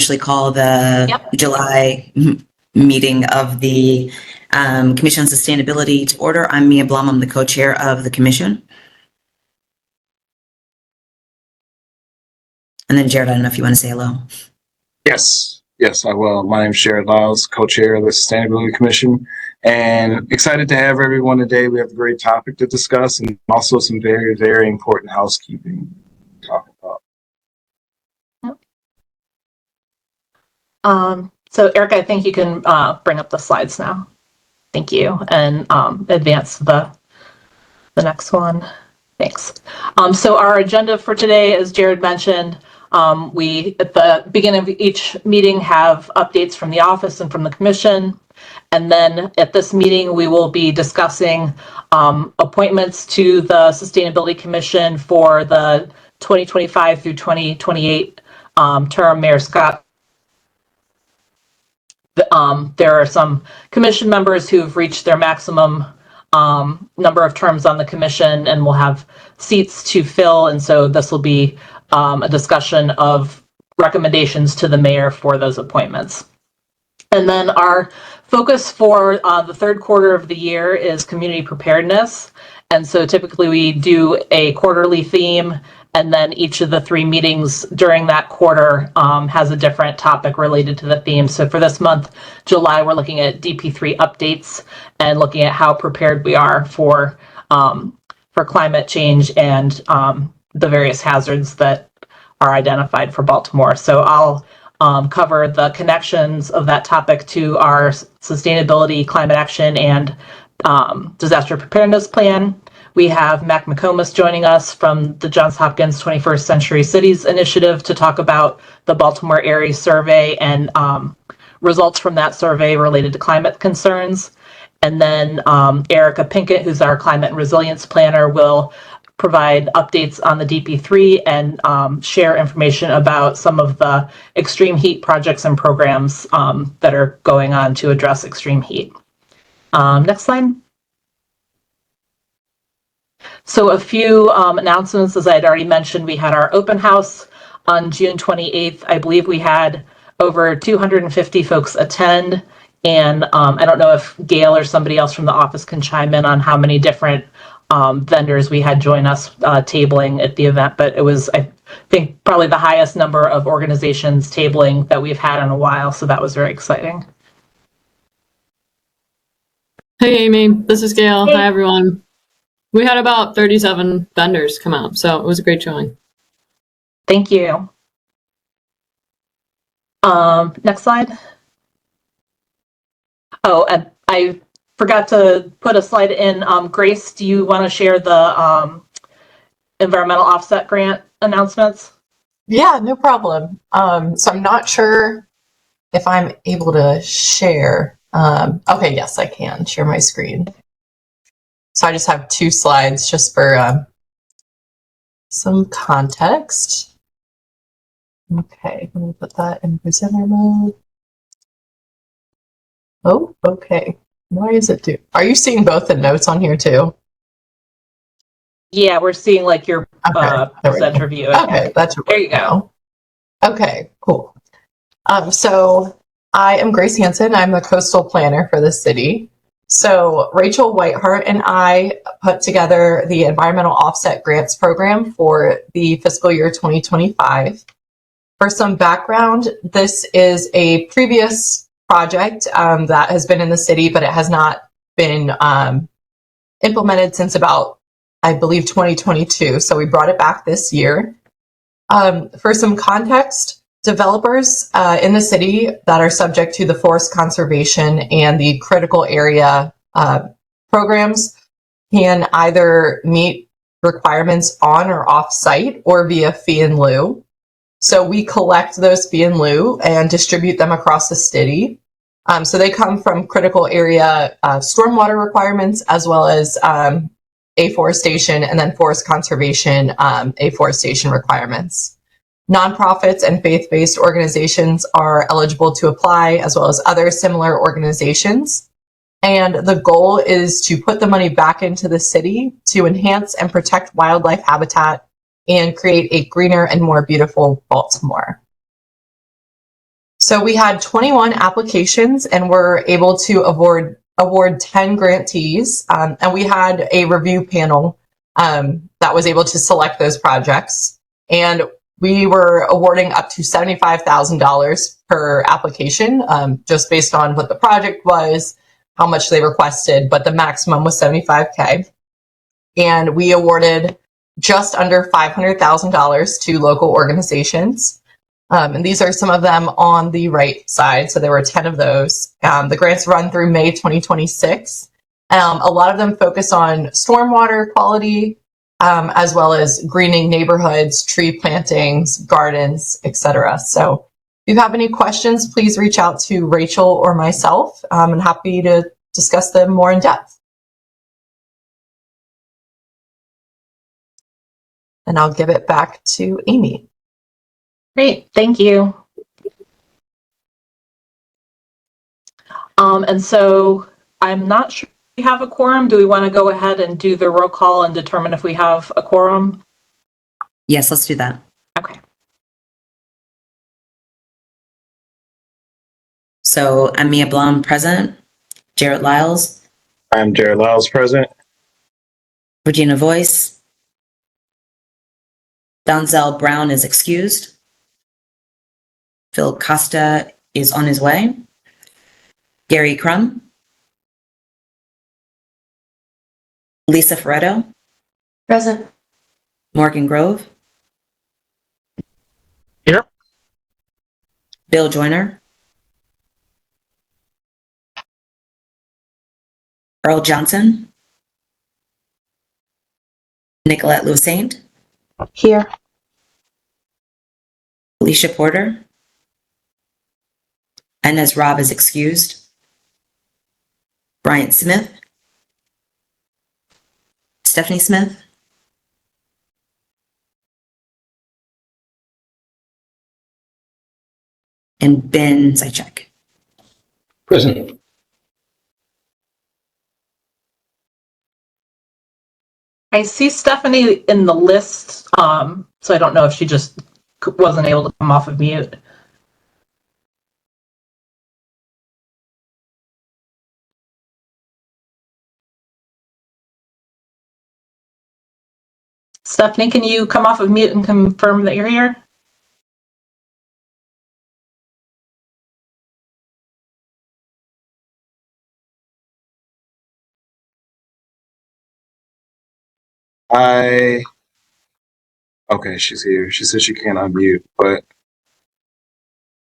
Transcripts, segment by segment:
officially call the Yep. July meeting of the Commission on Sustainability to order. I'm Mia Blum. I'm the co-chair of the commission. And then Jared, I don't know if you want to say hello. Yes, I will. My name is Jared Lyles, co-chair of the Sustainability Commission, and excited to have everyone today. We have a great topic to discuss and also some very, very important housekeeping to talk about. So Erica, I think you can bring up the slides now. Thank you, and advance the next one. Thanks. So our agenda for today, as Jared mentioned, we at the beginning of each meeting have updates from the office and from the commission. And then at this meeting, we will be discussing appointments to the Sustainability Commission for the 2025 through 2028 term. Mayor Scott. There are some commission members who've reached their maximum number of terms on the commission and will have seats to fill. And so this will be a discussion of recommendations to the mayor for those appointments. And then our focus for the third quarter of the year is community preparedness. And so typically we do a quarterly theme, and then each of the 3 meetings during that quarter has a different topic related to the theme. So for this month, July, we're looking at DP3 updates and looking at how prepared we are for climate change and the various hazards that are identified for Baltimore. So I'll cover the connections of that topic to our sustainability, climate action, and disaster preparedness plan. We have Mac McComas joining us from the Johns Hopkins 21st Century Cities Initiative to talk about the Baltimore area survey and results from that survey related to climate concerns. And then Erica Pinkett, who's our climate and resilience planner, will provide updates on the DP3 and share information about some of the extreme heat projects and programs that are going on to address extreme heat. Next slide. So a few announcements. As I had already mentioned, we had our open house on June 28th. I believe we had over 250 folks attend. And I don't know if Gail or somebody else from the office can chime in on how many different vendors we had join us tabling at the event, but it was, I think, probably the highest number of organizations tabling that we've had in a while. So that was very exciting. Hey, Amy, this is Gail. Hey. Hi, everyone. We had about 37 vendors come out, so it was a great showing. Thank you. Next slide. Oh, and I forgot to put a slide in. Grace, do you want to share the environmental offset grant announcements? Yeah, no problem. So I'm not sure if I'm able to share. Okay, yes, I can share my screen. So I just have 2 slides just for some context. Okay, let me put that in presenter mode. Oh, okay. Why is it do? Are you seeing both the notes on here too? Yeah, we're seeing like your presenter view. Okay, that's there you go. Okay, cool. So I am Grace Hansen. I'm the coastal planner for the city. So Rachel Whiteheart and I put together the Environmental Offset Grants Program for the fiscal year 2025. For some background, this is a previous project that has been in the city, but it has not been implemented since about, I believe, 2022. So we brought it back this year. For some context, developers in the city that are subject to the forest conservation and the critical area programs can either meet requirements on or off site or via fee in lieu. So we collect those fee in lieu and distribute them across the city. So they come from critical area stormwater requirements, as well as afforestation, and then forest conservation afforestation requirements. Nonprofits and faith-based organizations are eligible to apply, as well as other similar organizations. And the goal is to put the money back into the city to enhance and protect wildlife habitat and create a greener and more beautiful Baltimore. So we had 21 applications and were able to award 10 grantees. And we had a review panel that was able to select those projects. And we were awarding up to $75,000 per application, just based on what the project was, how much they requested, but the maximum was $75K. And we awarded just under $500,000 to local organizations. And these are some of them on the right side. So there were 10 of those. The grants run through May 2026. A lot of them focus on stormwater quality, as well as greening neighborhoods, tree plantings, gardens, etc. So if you have any questions, please reach out to Rachel or myself. I'm happy to discuss them more in depth. And I'll give it back to Amy. Great, thank you. And so I'm not sure if we have a quorum. Do we want to go ahead and do the roll call and determine if we have a quorum? Yes, let's do that. Okay. So I'm Mia Blum, present. Jared Lyles, I'm Jared Lyles, present. Regina Voice. Donzel Brown is excused. Phil Costa is on his way. Gary Crum. Lisa Ferretto. Present. Morgan Grove. Here. Bill Joyner. Earl Johnson. Nicolette Lousaint. Here. Alicia Porter. Inez Robb is excused. Bryant Smith. Stephanie Smith. And Ben Zychek. Present. I see Stephanie in the list, so I don't know if she just wasn't able to come off of mute. Stephanie, can you come off of mute and confirm that you're here? Okay, she's here. She said she can't unmute, but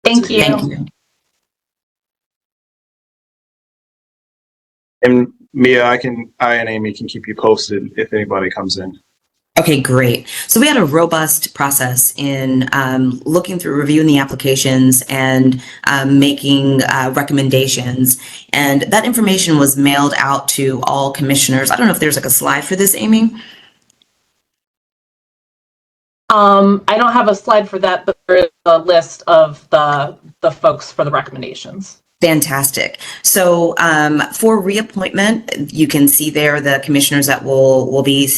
Thank you. Thank you. and Mia, I and Amy can keep you posted if anybody comes in. Okay, great. So we had a robust process in looking through, reviewing the applications and making recommendations. And that information was mailed out to all commissioners. I don't know if there's like a slide for this, Amy. I don't have a slide for that, but there is a list of the folks for the recommendations. Fantastic. So for reappointment, you can see there the commissioners that will be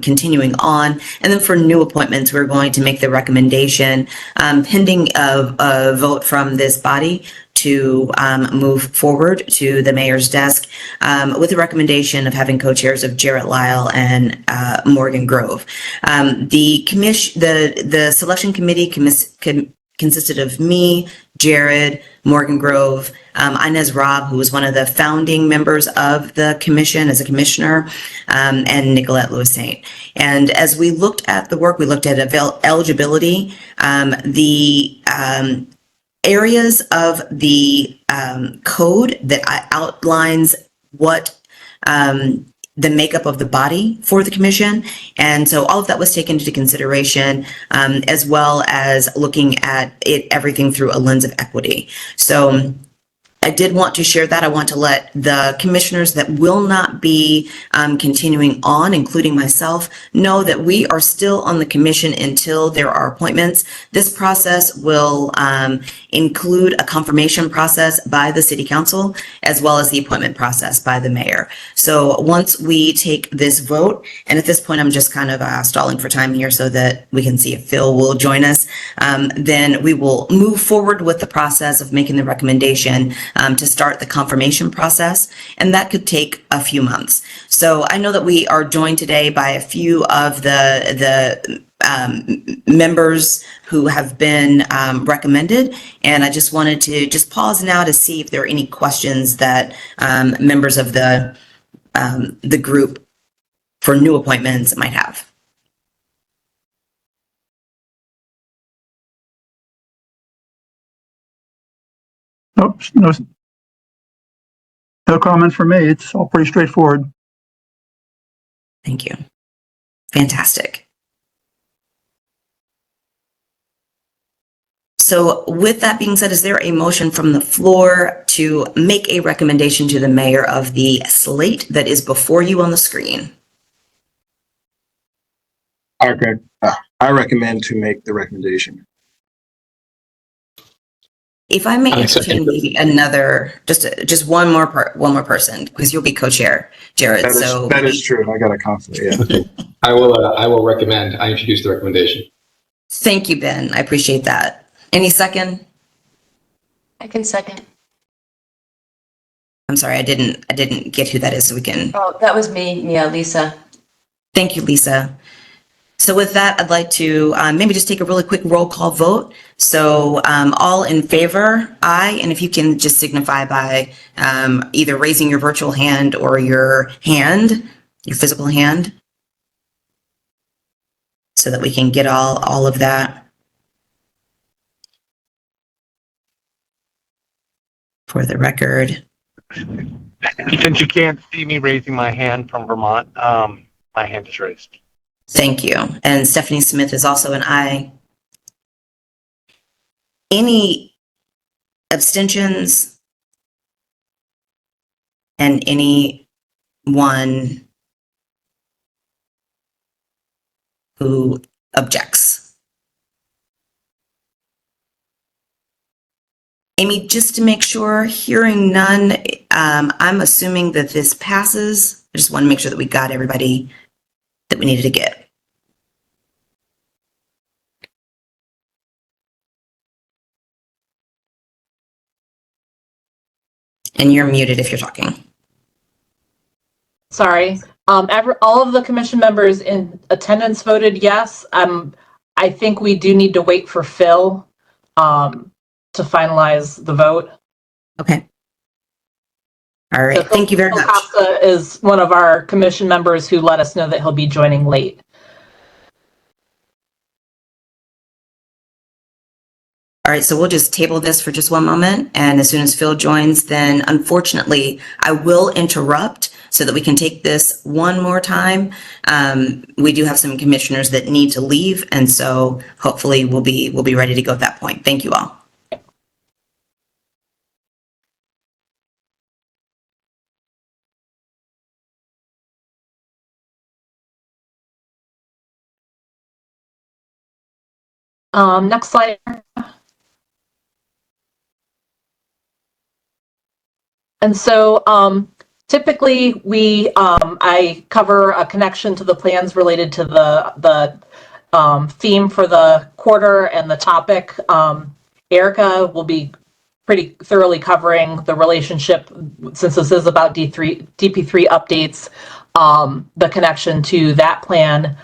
continuing on. And then for new appointments, we're going to make the recommendation pending a vote from this body to move forward to the mayor's desk with the recommendation of having co-chairs of Jarrett Lyle and Morgan Grove. The selection committee consisted of me, Jared, Morgan Grove, Inez Robb, who was one of the founding members of the commission as a commissioner, and Nicolette Lousaint. And as we looked at the work, we looked at eligibility, the areas of the code that outlines what the makeup of the body for the commission. And so all of that was taken into consideration, as well as looking at everything through a lens of equity. So I did want to share that. I want to let the commissioners that will not be continuing on, including myself, know that we are still on the commission until there are appointments. This process will include a confirmation process by the city council, as well as the appointment process by the mayor. So once we take this vote, and at this point, I'm just kind of stalling for time here so that we can see if Phil will join us, then we will move forward with the process of making the recommendation to start the confirmation process, and that could take a few months. So I know that we are joined today by a few of the members who have been recommended, and I just wanted to just pause now to see if there are any questions that members of the group for new appointments might have. Nope, no comment from me. It's all pretty straightforward. Thank you. Fantastic. So with that being said, is there a motion from the floor to make a recommendation to the mayor of the slate that is before you on the screen? I recommend to make the recommendation. If I may I'm entertain accepting. maybe another, just one more person, because you'll be co-chair, Jared. That is true. I got a conflict. Yeah. I will recommend, I introduce the recommendation. Thank you, Ben. I appreciate that. Any second? I can second. I'm sorry, I didn't get who that is, so we can. Oh, that was me. Yeah, Lisa. Thank you, Lisa. So with that, I'd like to maybe just take a really quick roll call vote. So all in favor, aye. And if you can just signify by either raising your virtual hand or your physical hand, so that we can get all of that for the record. Since you can't see me raising my hand from Vermont, my hand is raised. Thank you. And Stephanie Smith is also an aye. Any abstentions? And anyone who objects? Amy, just to make sure, hearing none, I'm assuming that this passes. I just want to make sure that we got everybody that we needed to get. And you're muted if you're talking. Sorry. All of the commission members in attendance voted yes. I think we do need to wait for Phil to finalize the vote. Okay. All right. So Thank you very Phil much. Costa is one of our commission members who let us know that he'll be joining late. All right, so we'll just table this for just one moment. And as soon as Phil joins, then unfortunately, I will interrupt so that we can take this one more time. We do have some commissioners that need to leave. And so hopefully we'll be ready to go at that point. Thank you all. Next slide. And so typically I cover a connection to the plans related to the theme for the quarter and the topic. Erica will be pretty thoroughly covering the relationship, since this is about DP3 updates, the connection to that plan.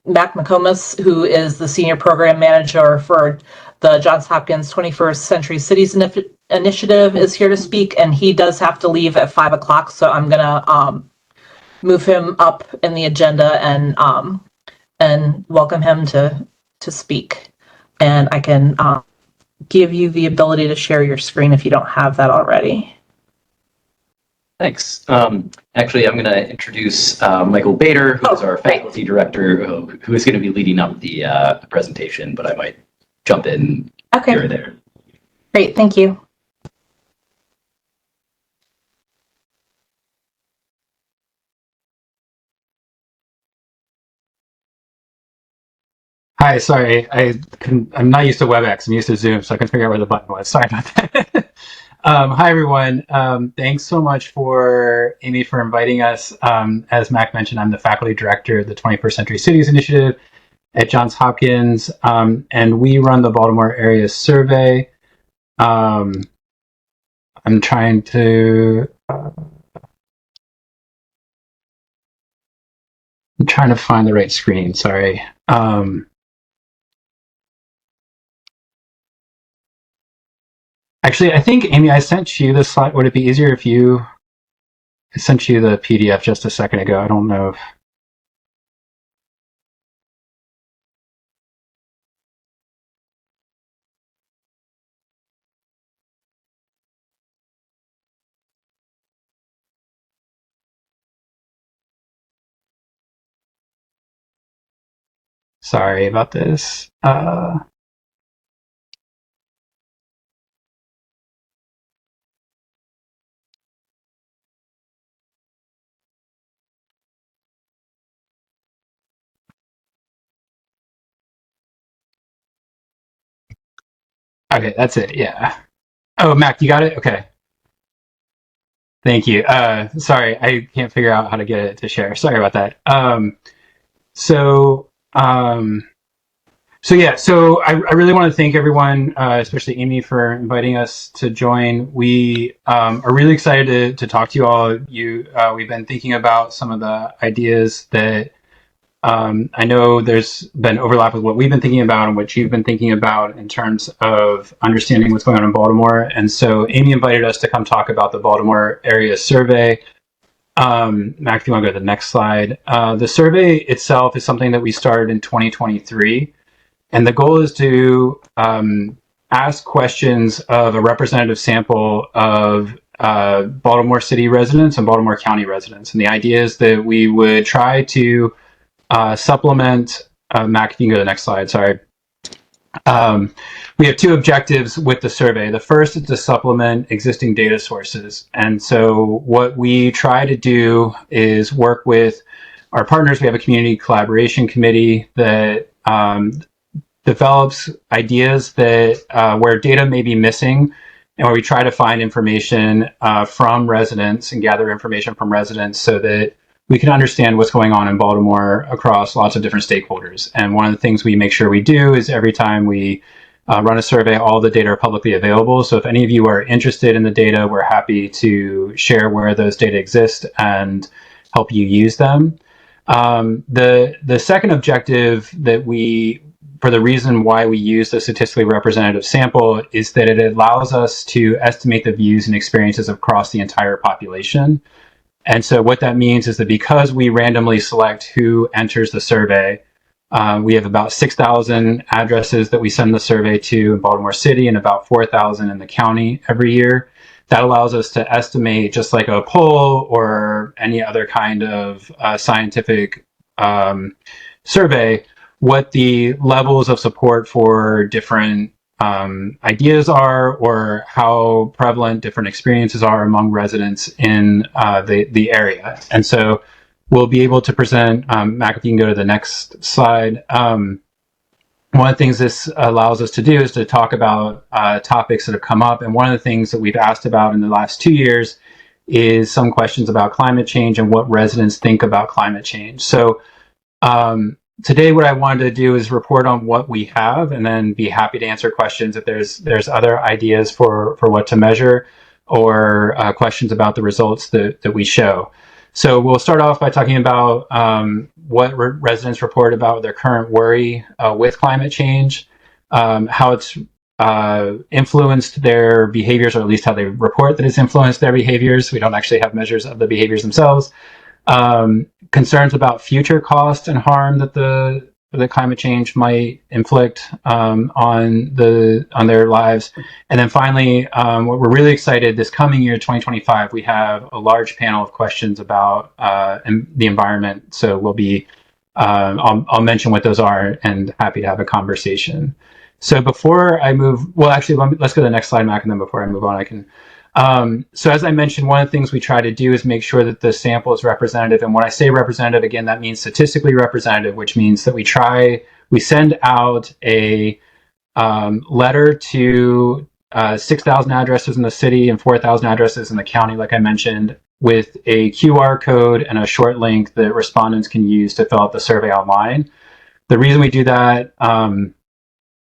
Mac McComas, who is the Senior Program Manager for the Johns Hopkins 21st Century Cities Initiative, is here to speak, and he does have to leave at 5 o'clock, so I'm gonna move him up in the agenda and welcome him to speak. And I can give you the ability to share your screen if you don't have that already. Thanks. Actually, I'm going to introduce Michael Bader, who is our faculty director, who is going to be leading up the presentation, but I might jump in here or there. Great, thank you. Hi, sorry, I'm not used to WebEx. I'm used to Zoom, so I couldn't figure out where the button was. Sorry about that. Hi, everyone. Thanks so much for Amy for inviting us. As Mac mentioned, I'm the faculty director of the 21st Century Cities Initiative at Johns Hopkins, and we run the Baltimore Area Survey. I'm trying to find the right screen. Sorry. Actually, I think, Amy, I sent you the slide. Would it be easier if I sent you the PDF just a second ago? I don't know if... Sorry about this. Okay, that's it. Yeah. Oh, Mac, you got it? Okay. Thank you. Sorry, I can't figure out how to get it to share. Sorry about that. So I really want to thank everyone, especially Amy, for inviting us to join. We are really excited to talk to you all. We've been thinking about some of the ideas that I know there's been overlap with what we've been thinking about and what you've been thinking about in terms of understanding what's going on in Baltimore. And so Amy invited us to come talk about the Baltimore Area Survey. Mac, if you want to go to the next slide. The survey itself is something that we started in 2023. And the goal is to ask questions of a representative sample of Baltimore City residents and Baltimore County residents. And the idea is that we would try to supplement, Mac, if you can go to the next slide, sorry. We have two objectives with the survey. The first is to supplement existing data sources. And so what we try to do is work with our partners. We have a community collaboration committee that develops ideas that where data may be missing and where we try to find information from residents and gather information from residents so that we can understand what's going on in Baltimore across lots of different stakeholders. And one of the things we make sure we do is every time we run a survey, all the data are publicly available. So if any of you are interested in the data, we're happy to share where those data exist and help you use them. The second objective that for the reason why we use a statistically representative sample is that it allows us to estimate the views and experiences across the entire population. And so what that means is that because we randomly select who enters the survey, we have about 6,000 addresses that we send the survey to in Baltimore City and about 4,000 in the county every year. That allows us to estimate, just like a poll or any other kind of scientific survey, what the levels of support for different ideas are, or how prevalent different experiences are among residents in the area. And so we'll be able to present, Mac, if you can go to the next slide. One of the things this allows us to do is to talk about topics that have come up. And one of the things that we've asked about in the last 2 years is some questions about climate change and what residents think about climate change. So today, what I wanted to do is report on what we have and then be happy to answer questions if there's other ideas for what to measure or questions about the results that we show. So we'll start off by talking about what residents report about their current worry with climate change, how it's influenced their behaviors, or at least how they report that it's influenced their behaviors. We don't actually have measures of the behaviors themselves. Concerns about future cost and harm that the climate change might inflict on their lives. And then finally, what we're really excited, this coming year, 2025, we have a large panel of questions about the environment. So we'll be, I'll mention what those are and happy to have a conversation. So before I move, well, actually, let's go to the next slide, Mac, and then before I move on, I can. So as I mentioned, one of the things we try to do is make sure that the sample is representative. And when I say representative, again, that means statistically representative, which means that we try we send out a letter to 6,000 addresses in the city and 4,000 addresses in the county, like I mentioned, with a QR code and a short link that respondents can use to fill out the survey online. The reason we do that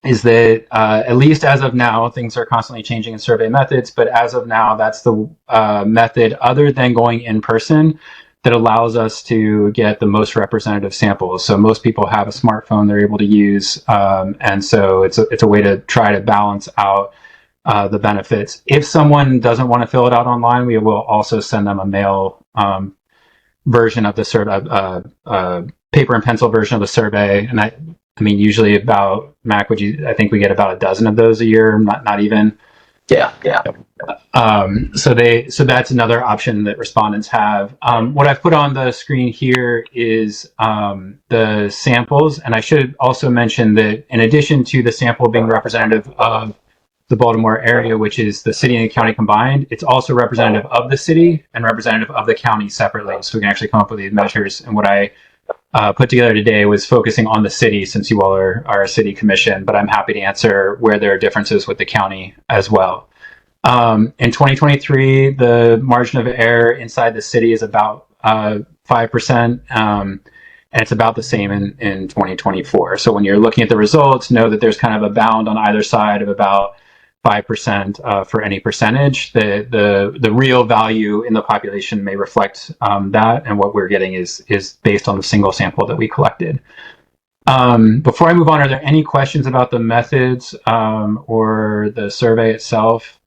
is that at least as of now, things are constantly changing in survey methods, but as of now, that's the method other than going in person that allows us to get the most representative samples. So most people have a smartphone they're able to use, and so it's a way to try to balance out the benefits. If someone doesn't want to fill it out online, we will also send them a mail version of the survey, paper and pencil version of the survey. And I mean, usually about, Mac, I think we get about a dozen of those a year, not even. Yeah. So that's another option that respondents have. What I've put on the screen here is the samples, and I should also mention that in addition to the sample being representative of the Baltimore area, which is the city and the county combined, it's also representative of the city and representative of the county separately. So we can actually come up with these measures. And what I put together today was focusing on the city, since you all are a city commission, but I'm happy to answer where there are differences with the county as well. In 2023, the margin of error inside the city is about 5%, and it's about the same in 2024. So when you're looking at the results, know that there's kind of a bound on either side of about 5% for any percentage. The real value in the population may reflect that, and what we're getting is based on the single sample that we collected. Before I move on, are there any questions about the methods or the survey itself?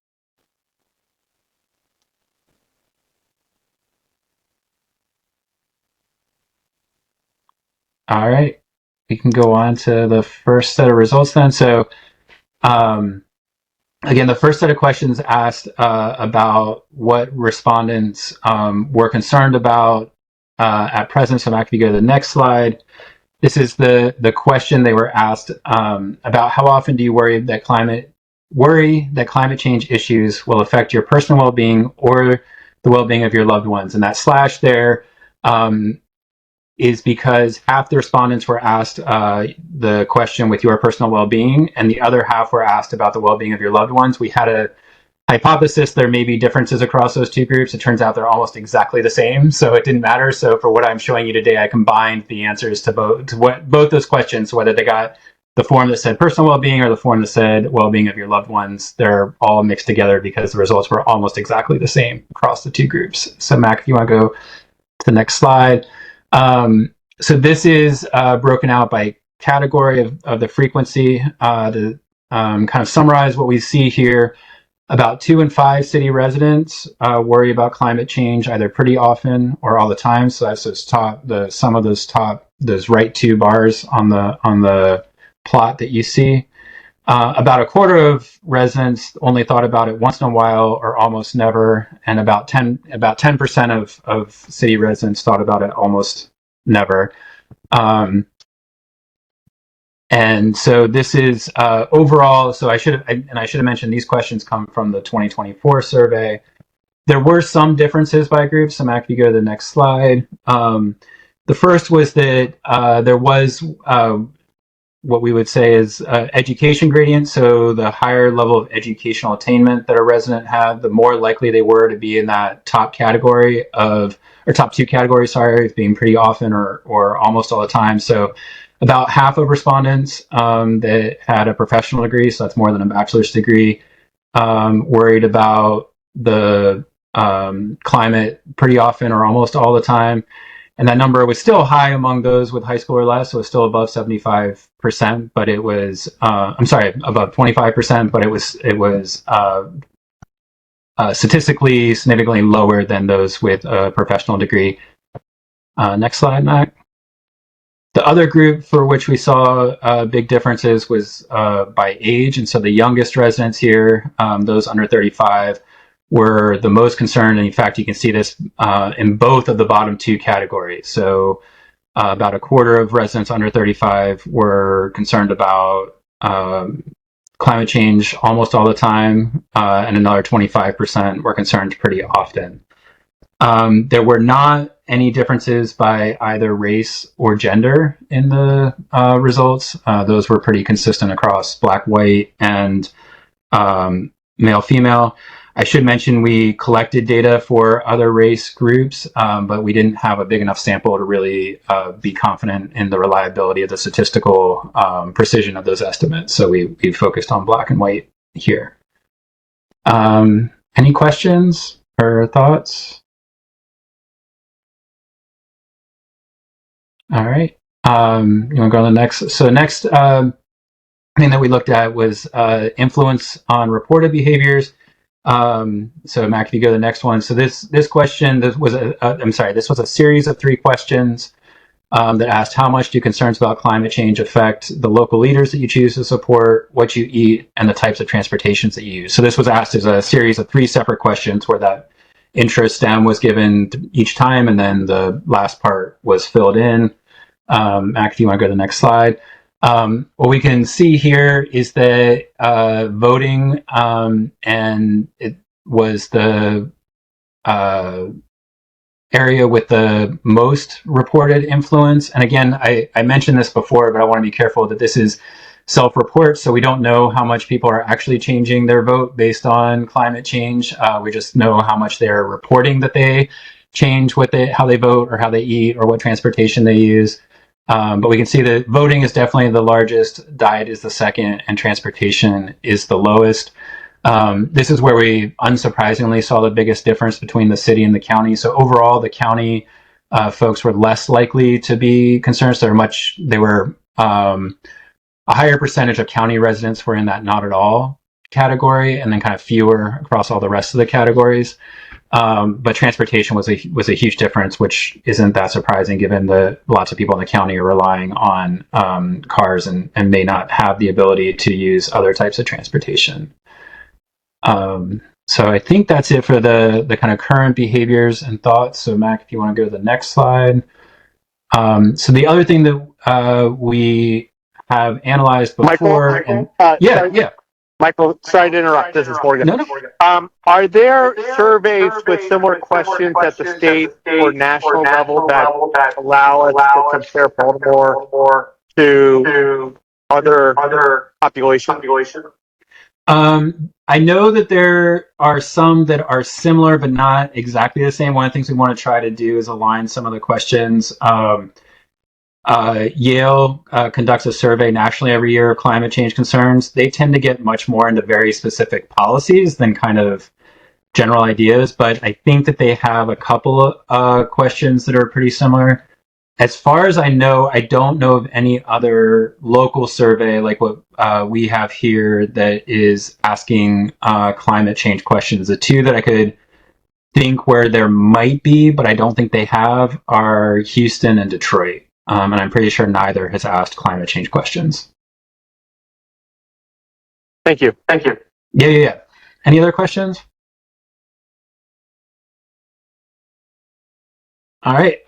All right, we can go on to the first set of results then. So again, the first set of questions asked about what respondents were concerned about at present. So Mac, if you go to the next slide, this is the question they were asked about: how often do you worry that climate change issues will affect your personal well-being or the well-being of your loved ones? And that slash there is because half the respondents were asked the question with your personal well-being, and the other half were asked about the well-being of your loved ones. We had a hypothesis there may be differences across those two groups. It turns out they're almost exactly the same, so it didn't matter. So for what I'm showing you today, I combined the answers to both those questions, whether they got the form that said personal well-being or the form that said well-being of your loved ones. They're all mixed together because the results were almost exactly the same across the two groups. So Mac, if you want to go to the next slide. So this is broken out by category of the frequency. To kind of summarize what we see here, about 2 in 5 city residents worry about climate change either pretty often or all the time. So that's those right two bars on the plot that you see. About a quarter of residents only thought about it once in a while or almost never, and about 10% of city residents thought about it almost never. And so this is overall. So I should have mentioned these questions come from the 2024 survey. There were some differences by group. So Mac, if you go to the next slide. The first was that there was what we would say is education gradient. So the higher level of educational attainment that a resident had, the more likely they were to be in that top category of, or top two categories, sorry, being pretty often or almost all the time. So about half of respondents that had a professional degree, so that's more than a bachelor's degree, worried about the climate pretty often or almost all the time. And that number was still high among those with high school or less, so it was still above 75%, but it was, above 25%, but it was statistically significantly lower than those with a professional degree. Next slide, Mac. The other group for which we saw big differences was by age, and so the youngest residents here, those under 35, were the most concerned. And in fact, you can see this in both of the bottom two categories. So about a quarter of residents under 35 were concerned about climate change almost all the time, and another 25% were concerned pretty often. There were not any differences by either race or gender in the results. Those were pretty consistent across black, white, and male, female. I should mention we collected data for other race groups, but we didn't have a big enough sample to really be confident in the reliability of the statistical precision of those estimates. So we focused on black and white here. Any questions or thoughts? All right. You want to go on the next? So next thing that we looked at was influence on reported behaviors. So Mac, if you go to the next one. So this question, this was a series of 3 questions that asked how much do concerns about climate change affect the local leaders that you choose to support, what you eat, and the types of transportations that you use. So this was asked as a series of 3 separate questions where that interest stem was given each time, and then the last part was filled in. Mac, if you want to go to the next slide. What we can see here is that voting, and it was the area with the most reported influence. And again, I mentioned this before, but I want to be careful that this is self-report, so we don't know how much people are actually changing their vote based on climate change. We just know how much they're reporting that they change how they vote or how they eat or what transportation they use. But we can see that voting is definitely the largest, diet is the second, and transportation is the lowest. This is where we unsurprisingly saw the biggest difference between the city and the county. So overall, the county folks were less likely to be concerned. So they were a higher percentage of county residents were in that not at all category, and then kind of fewer across all the rest of the categories. But transportation was a huge difference, which isn't that surprising given that lots of people in the county are relying on cars and may not have the ability to use other types of transportation. So I think that's it for the kind of current behaviors and thoughts. So Mac, if you want to go to the next slide. So the other thing that we have analyzed before, Michael, sorry to interrupt. This is Morgan. No. Are there surveys with similar questions at the state or national level that allow us to compare Baltimore to other populations? I know that there are some that are similar, but not exactly the same. One of the things we want to try to do is align some of the questions. Yale conducts a survey nationally every year of climate change concerns. They tend to get much more into very specific policies than kind of general ideas, but I think that they have a couple of questions that are pretty similar. As far as I know, I don't know of any other local survey like what we have here that is asking climate change questions. The 2 that I could think where there might be, but I don't think they have, are Houston and Detroit. And I'm pretty sure neither has asked climate change questions. Thank you. Yeah. Any other questions? All right.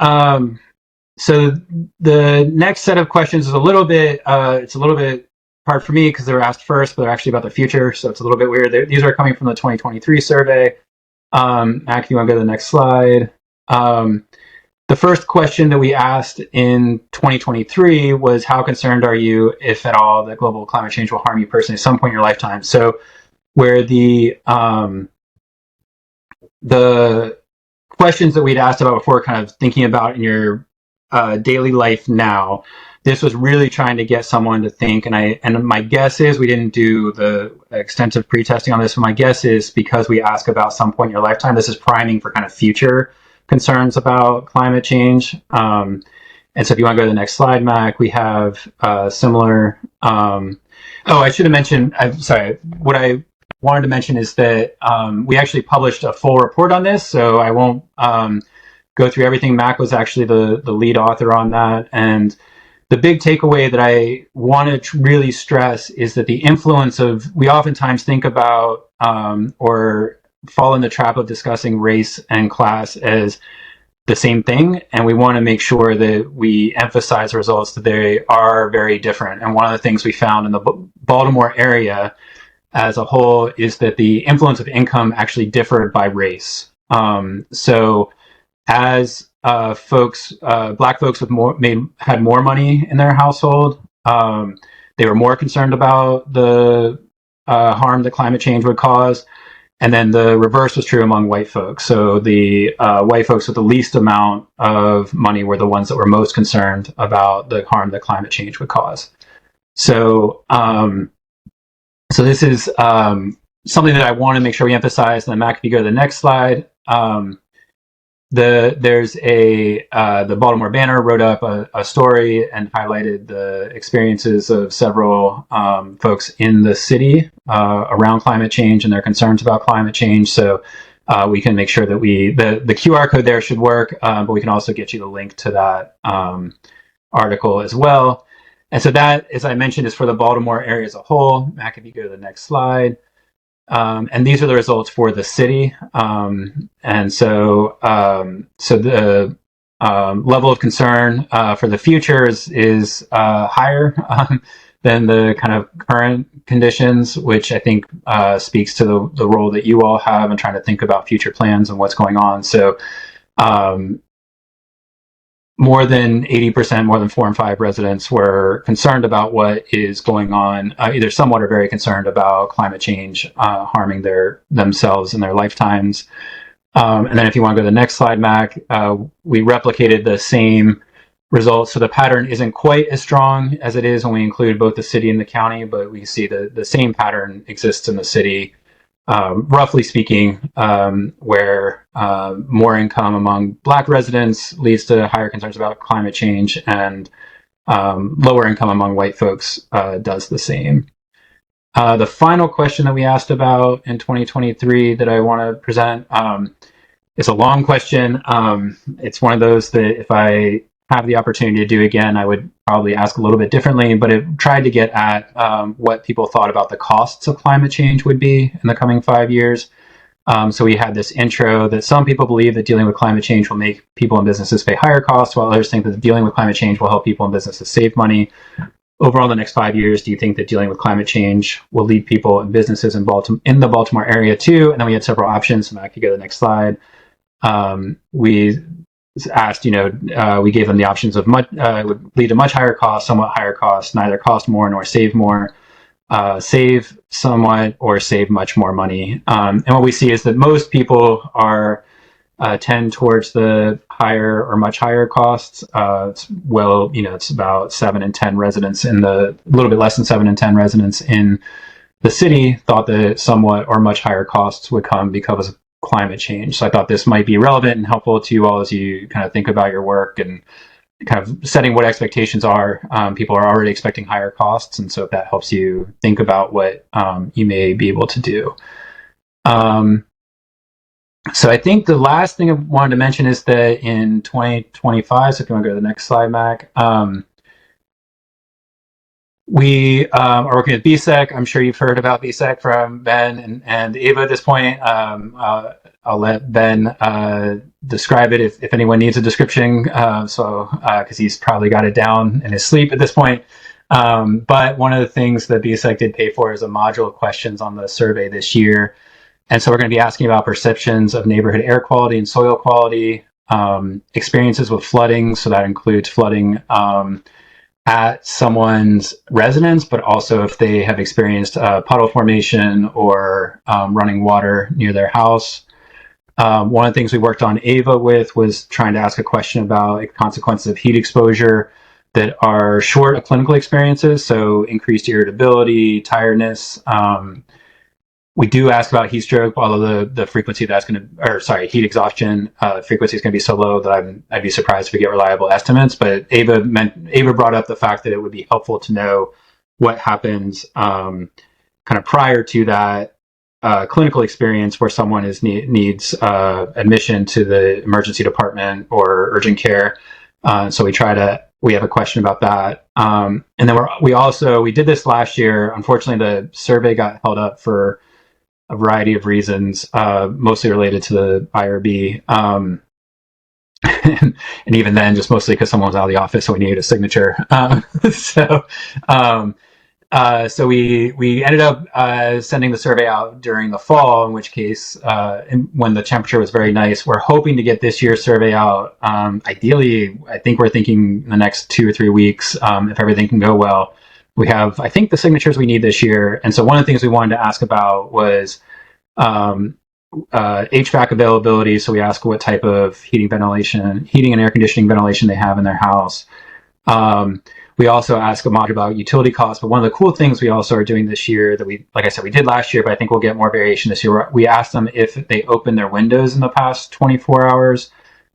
So the next set of questions is a little bit hard for me because they were asked first, but they're actually about the future. So it's a little bit weird. These are coming from the 2023 survey. Mac, if you want to go to the next slide. The first question that we asked in 2023 was, how concerned are you, if at all, that global climate change will harm you personally at some point in your lifetime? So where the questions that we'd asked about before, kind of thinking about in your daily life now, this was really trying to get someone to think. And my guess is, we didn't do the extensive pre-testing on this, but my guess is because we ask about some point in your lifetime, this is priming for kind of future concerns about climate change. And so if you want to go to the next slide, Mac, we have similar. I should have mentioned, I'm sorry, what I wanted to mention is that we actually published a full report on this, so I won't go through everything. Mac was actually the lead author on that. And the big takeaway that I want to really stress is that the influence of, we oftentimes think about or fall in the trap of discussing race and class as the same thing, and we want to make sure that we emphasize results that they are very different. And one of the things we found in the Baltimore area as a whole is that the influence of income actually differed by race. So as Black folks with had more money in their household. They were more concerned about the harm that climate change would cause. And then the reverse was true among white folks. So the white folks with the least amount of money were the ones that were most concerned about the harm that climate change would cause. So, so this is something that I want to make sure we emphasize. And then Mac, if you go to the next slide, there's the Baltimore Banner wrote up a story and highlighted the experiences of several folks in the city around climate change and their concerns about climate change. So we can make sure that the QR code there should work, but we can also get you the link to that article as well. And so that, as I mentioned, is for the Baltimore area as a whole. Mac, if you go to the next slide. And these are the results for the city. And so the level of concern for the future is higher than the kind of current conditions, which I think speaks to the role that you all have in trying to think about future plans and what's going on. So more than 80%, more than 4 in 5 residents were concerned about what is going on, either somewhat or very concerned about climate change harming themselves in their lifetimes. And then if you want to go to the next slide, Mac, we replicated the same results. So the pattern isn't quite as strong as it is when we include both the city and the county, but we see the same pattern exists in the city. Roughly speaking, where more income among Black residents leads to higher concerns about climate change, and lower income among white folks does the same. The final question that we asked about in 2023 that I want to present is a long question. It's one of those that if I have the opportunity to do again, I would probably ask a little bit differently, but it tried to get at what people thought about the costs of climate change would be in the coming 5 years. So we had this intro that some people believe that dealing with climate change will make people and businesses pay higher costs, while others think that dealing with climate change will help people and businesses save money. Overall, the next 5 years, do you think that dealing with climate change will lead people and businesses in the Baltimore area too? And then we had several options, and I could go to the next slide. We asked, we gave them the options of would lead to much higher cost, somewhat higher cost, neither cost more nor save more, save somewhat, or save much more money. And what we see is that most people tend towards the higher or much higher costs. It's about 7 in 10 residents a little bit less than 7 in 10 residents in the city thought that somewhat or much higher costs would come because of climate change. So I thought this might be relevant and helpful to you all as you kind of think about your work and kind of setting what expectations are. People are already expecting higher costs, and so if that helps you think about what you may be able to do. So I think the last thing I wanted to mention is that in 2025, so if you want to go to the next slide, Mac, we are working with BSEC. I'm sure you've heard about BSEC from Ben and Ava at this point. I'll let Ben describe it if anyone needs a description, because he's probably got it down in his sleep at this point. But one of the things that BSEC did pay for is a module of questions on the survey this year. And so we're going to be asking about perceptions of neighborhood air quality and soil quality, experiences with flooding. So that includes flooding at someone's residence, but also if they have experienced puddle formation or running water near their house. One of the things we worked on Ava with was trying to ask a question about consequences of heat exposure that are short of clinical experiences, so increased irritability, tiredness. We do ask about heat stroke, although the frequency heat exhaustion frequency is going to be so low that I'd be surprised if we get reliable estimates. But Ava brought up the fact that it would be helpful to know what happens kind of prior to that clinical experience where someone needs admission to the emergency department or urgent care. So we have a question about that. And then we did this last year. Unfortunately, the survey got held up for a variety of reasons, mostly related to the IRB. And even then, just mostly because someone was out of the office, so we needed a signature. So we ended up sending the survey out during the fall, in which case, when the temperature was very nice. We're hoping to get this year's survey out. Ideally, I think we're thinking in the next 2 or 3 weeks, if everything can go well. We have, I think, the signatures we need this year. And so one of the things we wanted to ask about was HVAC availability. So we ask what type of heating and air conditioning ventilation they have in their house. We also ask a module about utility costs, but one of the cool things we also are doing this year that like I said, we did last year, but I think we'll get more variation this year. We asked them if they opened their windows in the past 24 hours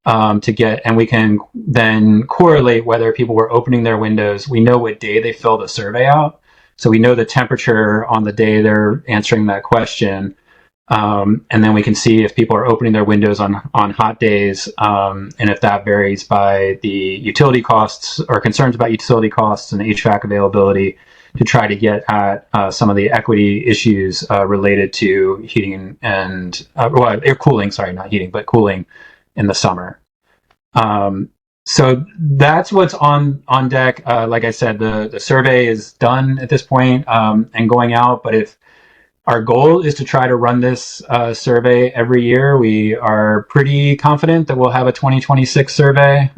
and we can then correlate whether people were opening their windows. We know what day they filled a survey out. So we know the temperature on the day they're answering that question. And then we can see if people are opening their windows on hot days, and if that varies by the utility costs or concerns about utility costs and HVAC availability, to try to get at some of the equity issues related to heating and air cooling. Sorry, not heating, but cooling in the summer. So that's what's on deck. Like I said, the survey is done at this point and going out. But if our goal is to try to run this survey every year, we are pretty confident that we'll have a 2026 survey.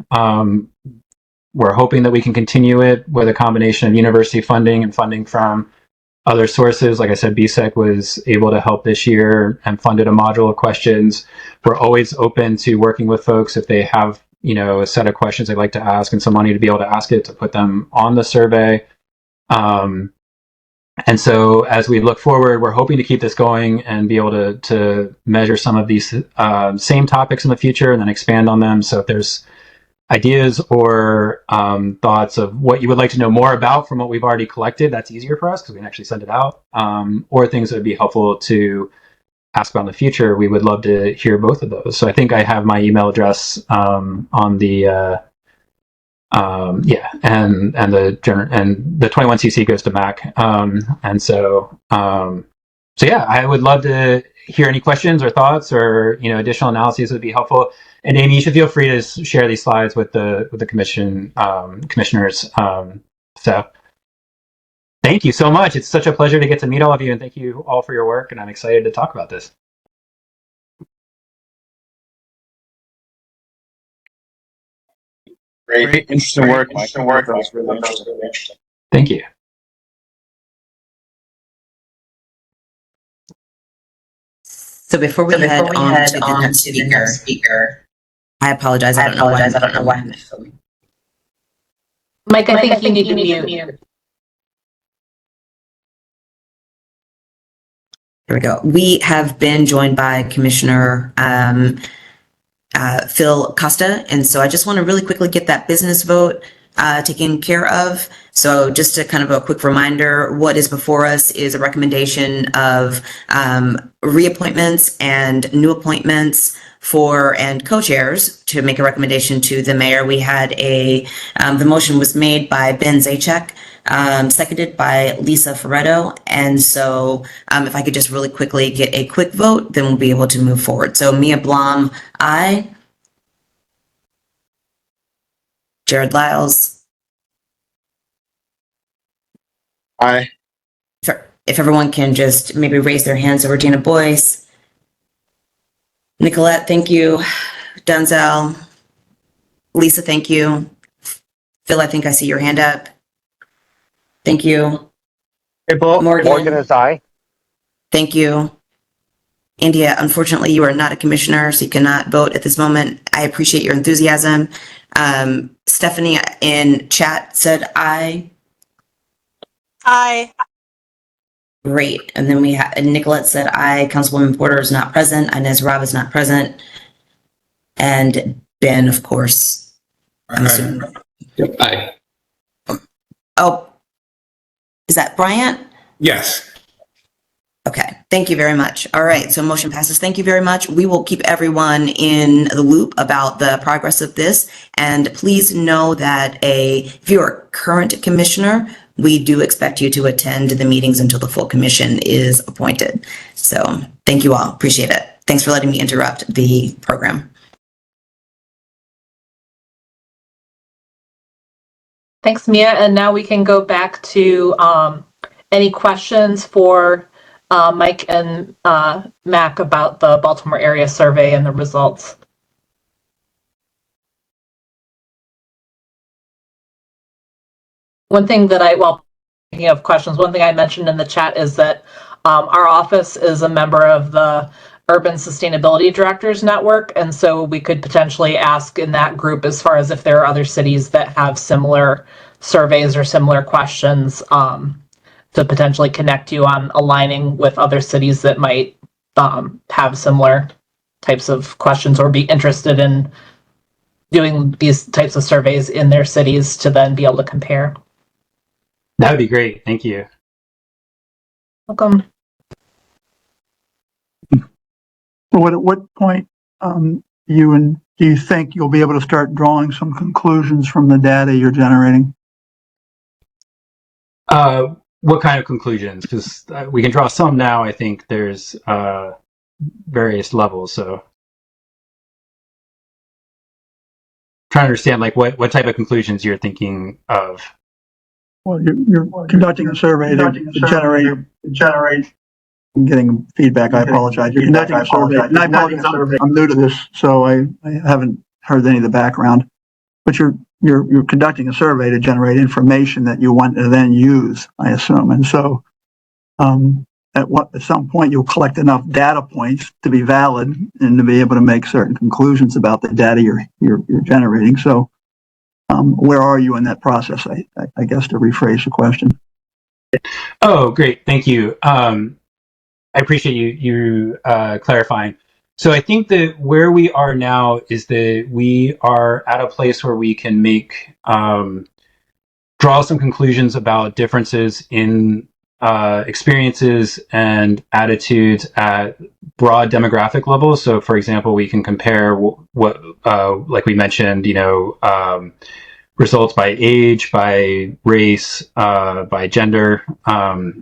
We're hoping that we can continue it with a combination of university funding and funding from other sources. Like I said, BSEC was able to help this year and funded a module of questions. We're always open to working with folks if they have, a set of questions they'd like to ask and some money to be able to ask it, to put them on the survey. And so as we look forward, we're hoping to keep this going and be able to measure some of these same topics in the future and then expand on them. So if there's ideas or thoughts of what you would like to know more about from what we've already collected, that's easier for us because we can actually send it out, or things that would be helpful to ask about in the future, we would love to hear both of those. So I think I have my email address on the and the 21cc goes to Mac, and so yeah, I would love to hear any questions or thoughts or additional analyses would be helpful. And Amy, you should feel free to share these slides with the commission commissioners. So thank you so much. It's such a pleasure to get to meet all of you, and thank you all for your work. And I'm excited to talk about this. Great, interesting work. That was really interesting. Thank you. So before we head on to the next speaker, I apologize. I don't know why. Mike, I think you need to mute. Here we go. We have been joined by Commissioner Phil Costa, and so I just want to really quickly get that business vote taken care of. So just a kind of a quick reminder, what is before us is a recommendation of reappointments and new appointments and co-chairs to make a recommendation to the mayor. We had the motion was made by Ben Zajac, seconded by Lisa Ferretto. And so if I could just really quickly get a quick vote, then we'll be able to move forward. So Mia Blom, aye. Jared Lyles. Aye. If everyone can just maybe raise their hands. So Regina Boyce. Nicolette, thank you. Denzel. Lisa, thank you. Phil, I think I see your hand up. Thank you. Morgan is aye. Thank you. India, unfortunately, you are not a commissioner, so you cannot vote at this moment. I appreciate your enthusiasm. Stephanie in chat said aye. Aye. Great. And then we have Nicolette said aye. Councilwoman Porter is not present. Inez Robb is not present. And Ben, of course, I'm assuming. Aye. Oh, is that Bryant? Yes. Okay, thank you very much. All right, so motion passes. Thank you very much. We will keep everyone in the loop about the progress of this. And please know that if you're a current commissioner, we do expect you to attend the meetings until the full commission is appointed. So thank you all. Appreciate it. Thanks for letting me interrupt the program. Thanks, Mia. And now we can go back to Any questions for Mike and Mac about the Baltimore area survey and the results? One thing that speaking of questions, one thing I mentioned in the chat is that our office is a member of the Urban Sustainability Directors Network, and so we could potentially ask in that group as far as if there are other cities that have similar surveys or similar questions to potentially connect you on aligning with other cities that might have similar types of questions or be interested in doing these types of surveys in their cities to then be able to compare. That would be great. Thank you. Welcome. So at what point do you think you'll be able to start drawing some conclusions from the data you're generating? What kind of conclusions? Because we can draw some now. I think there's various levels. So trying to understand like what type of conclusions you're thinking of. Well, you're conducting a survey to generate. I'm getting feedback. I apologize. You're conducting a survey. And I apologize. I'm new to this, so I haven't heard any of the background. But you're conducting a survey to generate information that you want to then use, I assume. And so, at some point, you'll collect enough data points to be valid and to be able to make certain conclusions about the data you're generating. So, where are you in that process? I guess to rephrase the question. Oh, great. Thank you. I appreciate you clarifying. So I think that where we are now is that we are at a place where we can make draw some conclusions about differences in experiences and attitudes at broad demographic levels. So, for example, we can compare what like we mentioned, results by age, by race, by gender.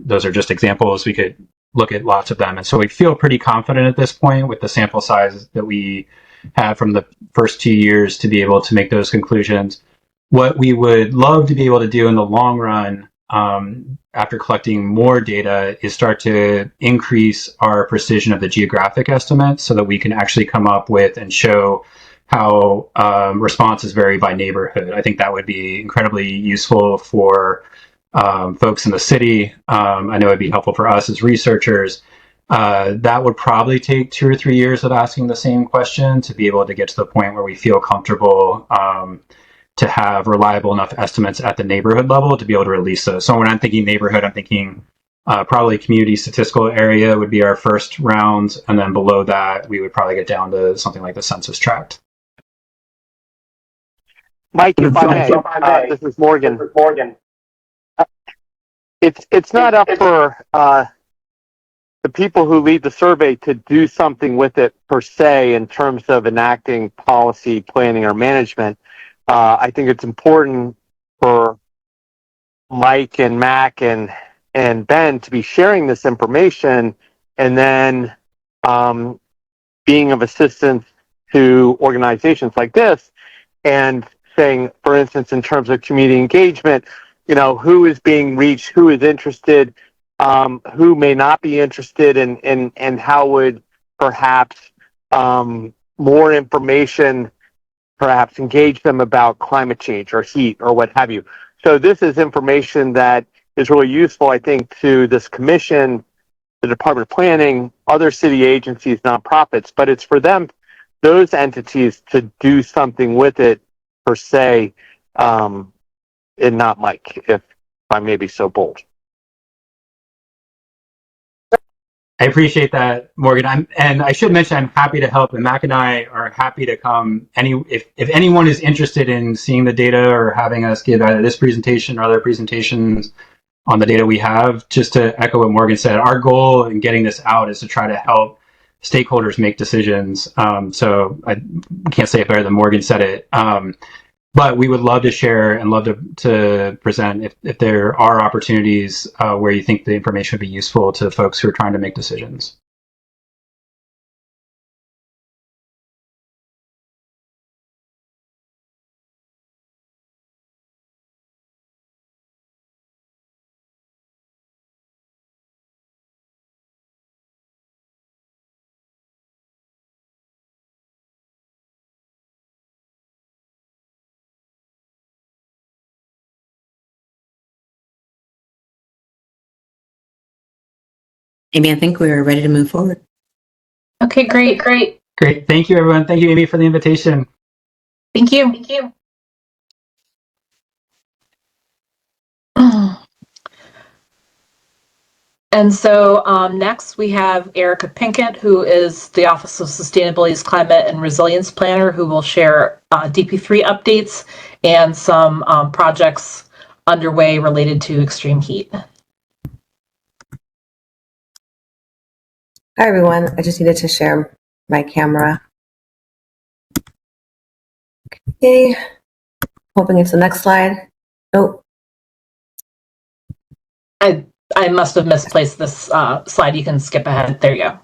Those are just examples. We could look at lots of them. And so we feel pretty confident at this point with the sample size that we have from the first 2 years to be able to make those conclusions. What we would love to be able to do in the long run, after collecting more data, is start to increase our precision of the geographic estimates so that we can actually come up with and show how responses vary by neighborhood. I think that would be incredibly useful for folks in the city. I know it'd be helpful for us as researchers. That would probably take 2 or 3 years of asking the same question to be able to get to the point where we feel comfortable to have reliable enough estimates at the neighborhood level to be able to release those. So when I'm thinking neighborhood, I'm thinking probably community statistical area would be our first round, and then below that we would probably get down to something like the census tract. Mike, if I may, this is Morgan. It's not up for the people who lead the survey to do something with it per se in terms of enacting policy, planning, or management. I think it's important for Mike and Mac and Ben to be sharing this information and then being of assistance to organizations like this and saying, for instance, in terms of community engagement, who is being reached, who is interested, who may not be interested, and how would perhaps more information perhaps engage them about climate change or heat or what have you. So this is information that is really useful, I think, to this commission, the Department of Planning, other city agencies, nonprofits, but it's for them, those entities, to do something with it per se, and not Mike, if I may be so bold. I appreciate that, Morgan. And I should mention I'm happy to help, and Mac and I are happy to come. If anyone is interested in seeing the data or having us give either this presentation or other presentations on the data we have, just to echo what Morgan said, our goal in getting this out is to try to help stakeholders make decisions. So I can't say it better than Morgan said it. But we would love to share and love to present if there are opportunities where you think the information would be useful to folks who are trying to make decisions. Amy, I think we're ready to move forward. Okay, great. Great. Thank you, everyone. Thank you, Amy, for the invitation. Thank you. And so next we have Erica Pinkett, who is the Office of Sustainability's Climate and Resilience Planner, who will share DP3 updates and some projects underway related to extreme heat. Hi, everyone. I just needed to share my camera. Okay. Hoping it's the next slide. Oh. I must have misplaced this slide. You can skip ahead. There you go.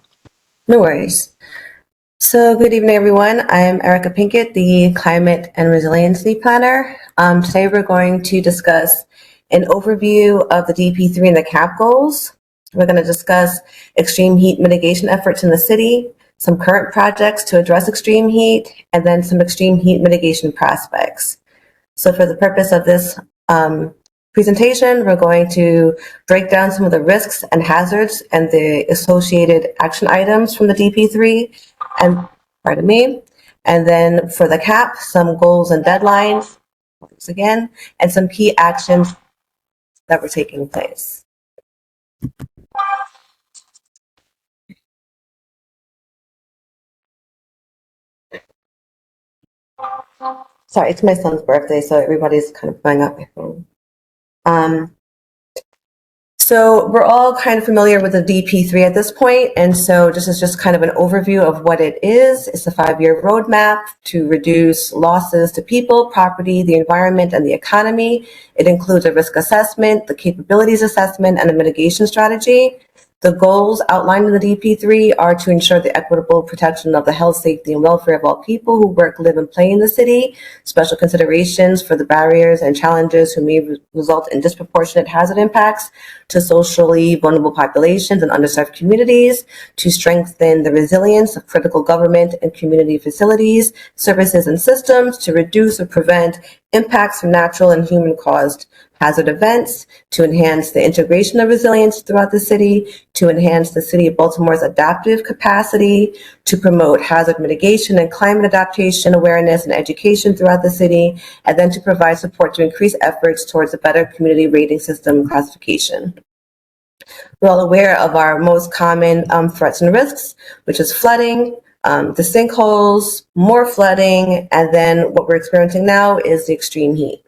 No worries. So good evening, everyone. I'm Erica Pinkett, the Climate and Resiliency Planner. Today we're going to discuss an overview of the DP3 and the CAP goals. We're going to discuss extreme heat mitigation efforts in the city, some current projects to address extreme heat, and then some extreme heat mitigation prospects. So for the purpose of this presentation, we're going to break down some of the risks and hazards and the associated action items from the DP3, and pardon me, and then for the CAP, some goals and deadlines, once again, and some key actions that were taking place. Sorry, it's my son's birthday, so everybody's kind of blowing up my phone. So we're all kind of familiar with the DP3 at this point, and so this is just kind of an overview of what it is. It's a 5-year roadmap to reduce losses to people, property, the environment, and the economy. It includes a risk assessment, the capabilities assessment, and a mitigation strategy. The goals outlined in the DP3 are to ensure the equitable protection of the health, safety, and welfare of all people who work, live, and play in the city, special considerations for the barriers and challenges who may result in disproportionate hazard impacts to socially vulnerable populations and underserved communities, to strengthen the resilience of critical government and community facilities, services, and systems, to reduce or prevent impacts from natural and human-caused hazard events, to enhance the integration of resilience throughout the city, to enhance the City of Baltimore's adaptive capacity, to promote hazard mitigation and climate adaptation awareness and education throughout the city, and then to provide support to increase efforts towards a better community rating system classification. We're all aware of our most common threats and risks, which is flooding, the sinkholes, more flooding, and then what we're experiencing now is the extreme heat.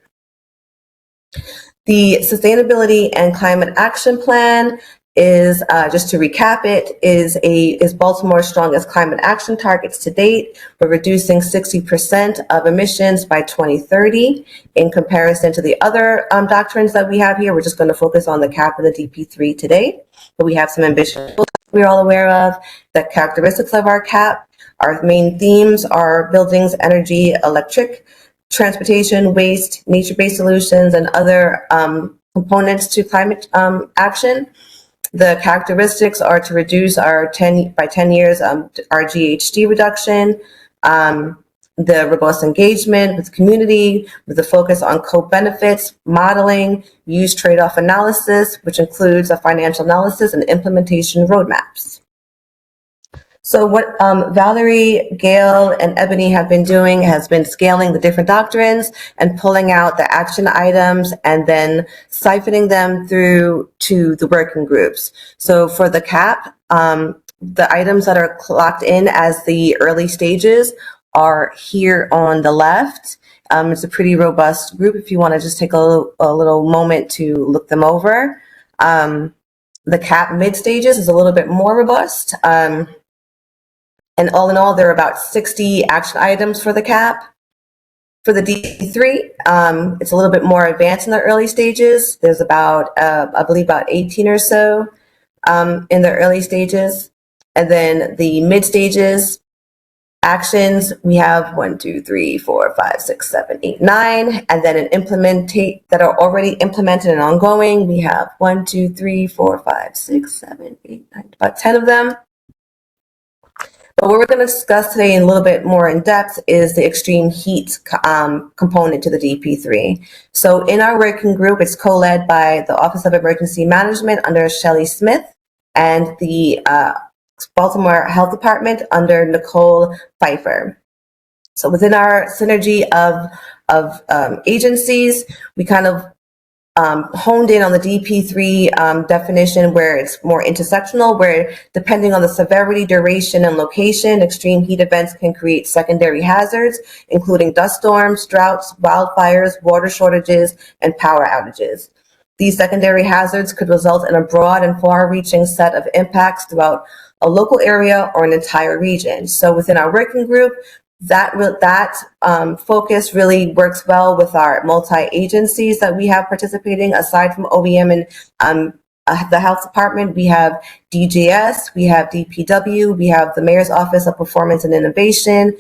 The Sustainability and Climate Action Plan is, just to recap it, is Baltimore's strongest climate action targets to date. We're reducing 60% of emissions by 2030. In comparison to the other doctrines that we have here, we're just going to focus on the CAP and the DP3 today. But we have some ambitious goals that we're all aware of, the characteristics of our CAP. Our main themes are buildings, energy, electric, transportation, waste, nature-based solutions, and other components to climate action. The characteristics are to reduce by 10 years our GHG reduction, the robust engagement with the community, with a focus on co-benefits, modeling, use trade-off analysis, which includes a financial analysis and implementation roadmaps. So what Valerie, Gail, and Ebony have been doing has been scaling the different doctrines and pulling out the action items and then siphoning them through to the working groups. So for the CAP, the items that are clocked in as the early stages are here on the left. It's a pretty robust group if you want to just take a little moment to look them over. The CAP mid stages is a little bit more robust. And all in all, there are about 60 action items for the CAP. For the DP3, it's a little bit more advanced in the early stages. There's about, I believe, about 18 or so in the early stages. And then the mid stages actions, we have 1, 2, 3, 4, 5, 6, 7, 8, 9. And then that are already implemented and ongoing, we have 1, 2, 3, 4, 5, 6, 7, 8, 9, about 10 of them. But what we're going to discuss today in a little bit more in depth is the extreme heat component to the DP3. So in our working group, it's co-led by the Office of Emergency Management under Shelley Smith, and the Baltimore Health Department under Nicole Pfeiffer. So within our synergy of agencies, we kind of honed in on the DP3 definition, where it's more intersectional, where depending on the severity, duration, and location, extreme heat events can create secondary hazards, including dust storms, droughts, wildfires, water shortages, and power outages. These secondary hazards could result in a broad and far-reaching set of impacts throughout a local area or an entire region. So within our working group, that focus really works well with our multi-agencies that we have participating. Aside from OEM and the health department, we have DJS, we have DPW, we have the Mayor's Office of Performance and Innovation.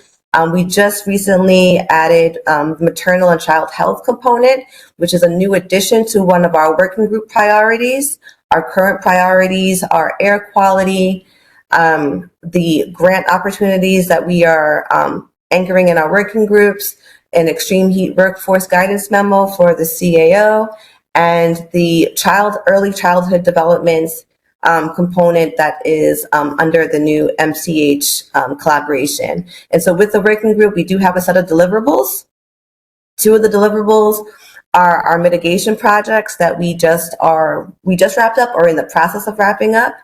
We just recently added the maternal and child health component, which is a new addition to one of our working group priorities. Our current priorities are air quality, the grant opportunities that we are anchoring in our working groups, an extreme heat workforce guidance memo for the CAO, and the early childhood developments component that is under the new MCH collaboration. And so with the working group, we do have a set of deliverables. Two of the deliverables are our mitigation projects that we just wrapped up or in the process of wrapping up.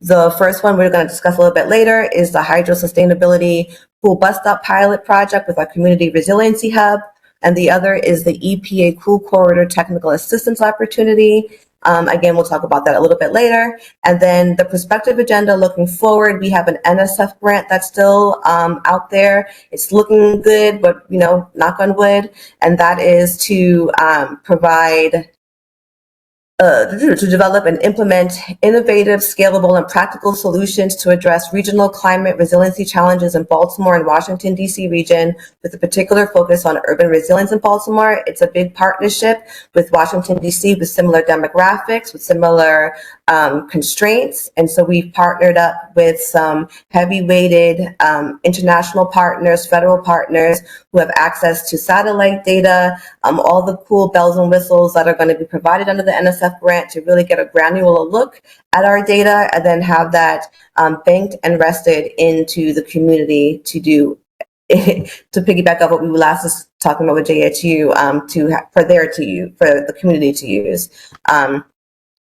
The first one we're going to discuss a little bit later is the Hydro Sustainability Cool Bus Stop Pilot Project with our Community Resiliency Hub. And the other is the EPA Cool Corridor Technical Assistance Opportunity. Again, we'll talk about that a little bit later. And then the perspective agenda looking forward, we have an NSF grant that's still out there. It's looking good, but, knock on wood. And that is to provide to develop and implement innovative, scalable, and practical solutions to address regional climate resiliency challenges in Baltimore and Washington, D.C. region, with a particular focus on urban resilience in Baltimore. It's a big partnership with Washington, D.C., with similar demographics, with similar constraints. And so we've partnered up with some heavy-weighted international partners, federal partners, who have access to satellite data, all the cool bells and whistles that are going to be provided under the NSF grant to really get a granular look at our data, and then have that banked and rested into the community to do to piggyback off what we were last talking about with JHU for the community to use.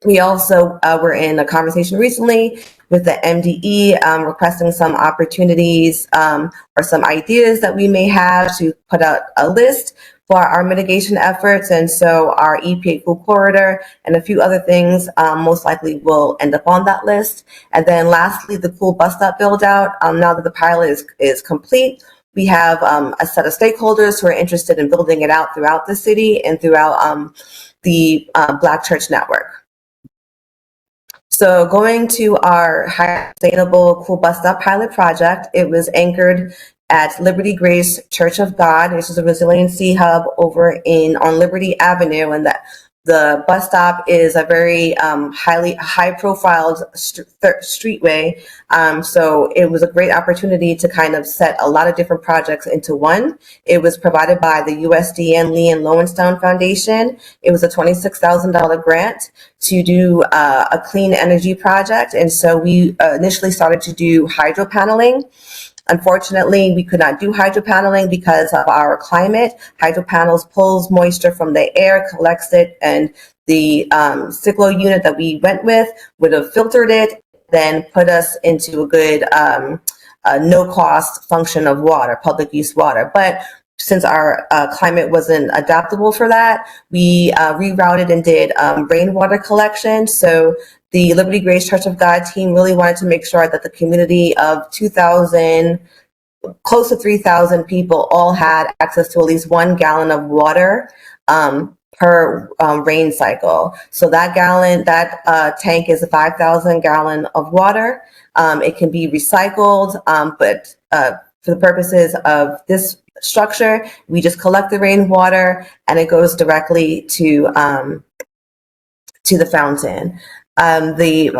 We also were in a conversation recently with the MDE requesting some opportunities or some ideas that we may have to put out a list for our mitigation efforts. And so our EPA Cool Corridor and a few other things most likely will end up on that list. And then lastly, the Cool Bus Stop build out. Now that the pilot is complete, we have a set of stakeholders who are interested in building it out throughout the city and throughout the Black Church Network. So going to our High Sustainable Cool Bus Stop pilot project, it was anchored at Liberty Grace Church of God, which is a resiliency hub over on Liberty Avenue, and that the bus stop is a very high-profile streetway. So it was a great opportunity to kind of set a lot of different projects into one. It was provided by the USDN Lee and Lowenstein Foundation. It was a $26,000 grant to do a clean energy project. And so we initially started to do hydro paneling. Unfortunately, we could not do hydro paneling because of our climate. Hydro panels pulls moisture from the air, collects it, and the cyclo unit that we went with would have filtered it, then put us into a good no-cost function of water, public use water. But since our climate wasn't adaptable for that, we rerouted and did rainwater collection. So the Liberty Grace Church of God team really wanted to make sure that the community of 2,000, close to 3,000 people all had access to at least 1 gallon of water per rain cycle. So that tank is a 5,000 gallon of water. It can be recycled, but for the purposes of this structure, we just collect the rainwater and it goes directly to the fountain. The